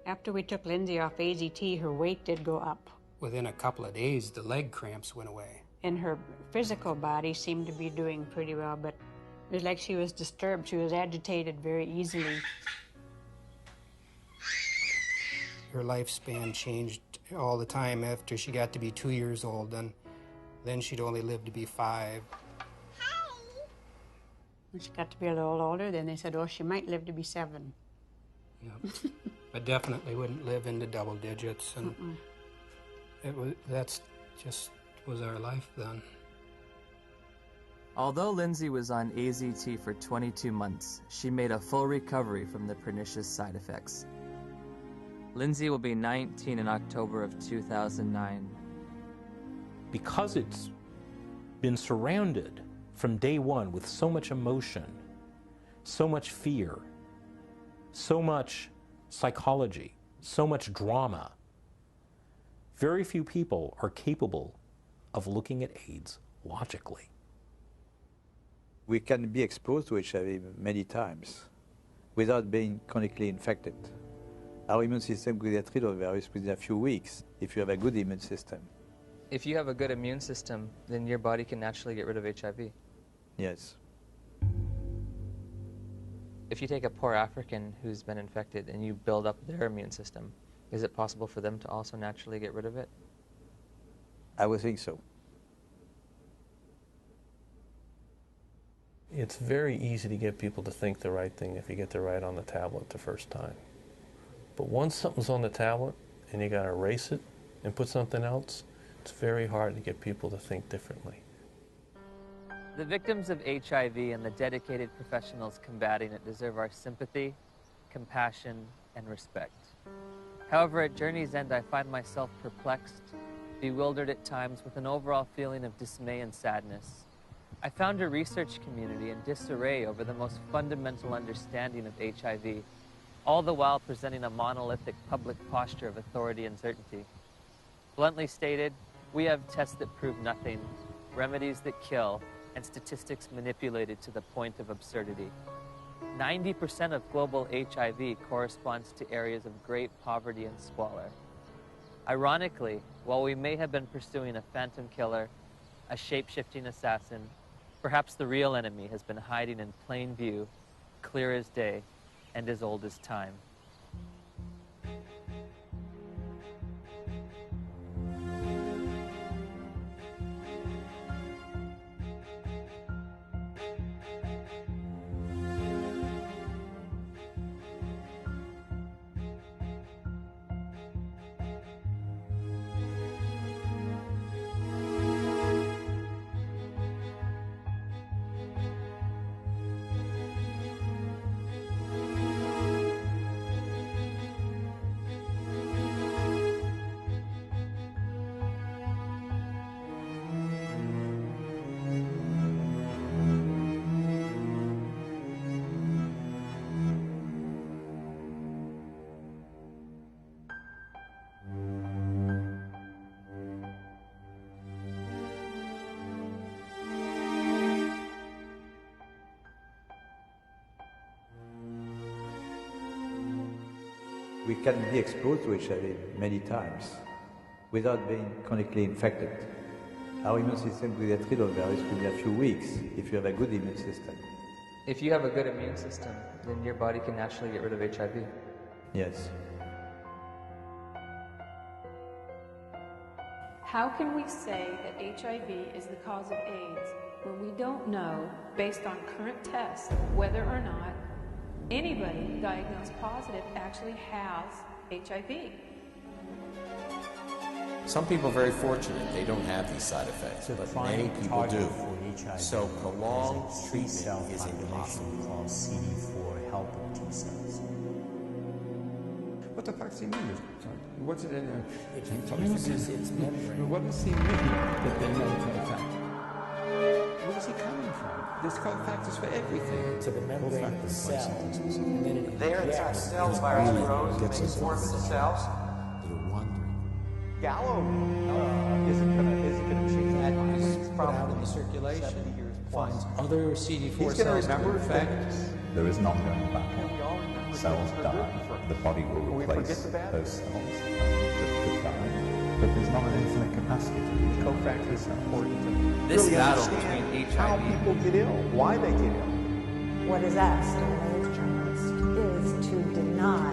After we took Lindsay off AZT, her weight did go up. Within a couple of days, the leg cramps went away. And her physical body seemed to be doing pretty well, but it was like she was disturbed. She was agitated very easily. Her lifespan changed all the time after she got to be 2 years old, and then she'd only live to be 5. When she got to be a little older, then they said, oh, she might live to be 7. Yep. But definitely wouldn't live into double digits, and that's just was our life then. Although Lindsay was on AZT for 22 months, she made a full recovery from the pernicious side effects. Lindsay will be 19 in October of 2009. Because it's been surrounded from day one with so much emotion, so much fear, so much psychology, so much drama, very few people are capable of looking at AIDS logically. We can be exposed to HIV many times without being chronically infected. Our immune system could get rid of the virus within a few weeks if you have a good immune system. If you have a good immune system, then your body can naturally get rid of HIV. Yes. If you take a poor African who's been infected and you build up their immune system, is it possible for them to also naturally get rid of it? I would think so. It's very easy to get people to think the right thing if you get the right on the tablet the first time. But once something's on the tablet and you got to erase it and put something else, it's very hard to get people to think differently. The victims of HIV and the dedicated professionals combating it deserve our sympathy, compassion, and respect. However, at journey's end, I find myself perplexed, bewildered at times with an overall feeling of dismay and sadness. I found a research community in disarray over the most fundamental understanding of HIV, all the while presenting a monolithic public posture of authority and certainty. Bluntly stated, we have tests that prove nothing, remedies that kill, and statistics manipulated to the point of absurdity. 90% of global HIV corresponds to areas of great poverty and squalor. Ironically, while we may have been pursuing a phantom killer, a shape-shifting assassin, perhaps the real enemy has been hiding in plain view, clear as day, and as old as time. We can be exposed to HIV many times without being chronically infected. Our immune system will get rid of virus within a few weeks if you have a good immune system. If you have a good immune system, then your body can naturally get rid of HIV. Yes. How can we say that HIV is the cause of AIDS when we don't know, based on current tests, whether or not anybody diagnosed positive actually has HIV? Some people are very fortunate. They don't have these side effects, but many people do. So prolonged treatment is impossible. Called CD4 helper T cells. What the fuck does he mean? What's it in there? It uses its membrane. What does he mean that they know co-factor? Where is he coming from? There's co-factors for everything. To the membrane of the cell. There inside the cells, virus grows and makes more of the cells. Gallo isn't going to change that out in the circulation. Finds other CD4 He's cells. going to remember effect. There is an ongoing battle. Cells die. The body will replace those cells that could die. But there's not an infinite capacity to use co-factors important. This battle between HIV. How people get ill, why they get ill. What is asked of an AIDS journalist is to deny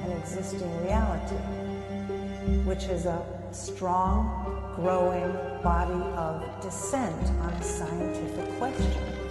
an existing reality, which is a strong, growing body of dissent on a scientific question.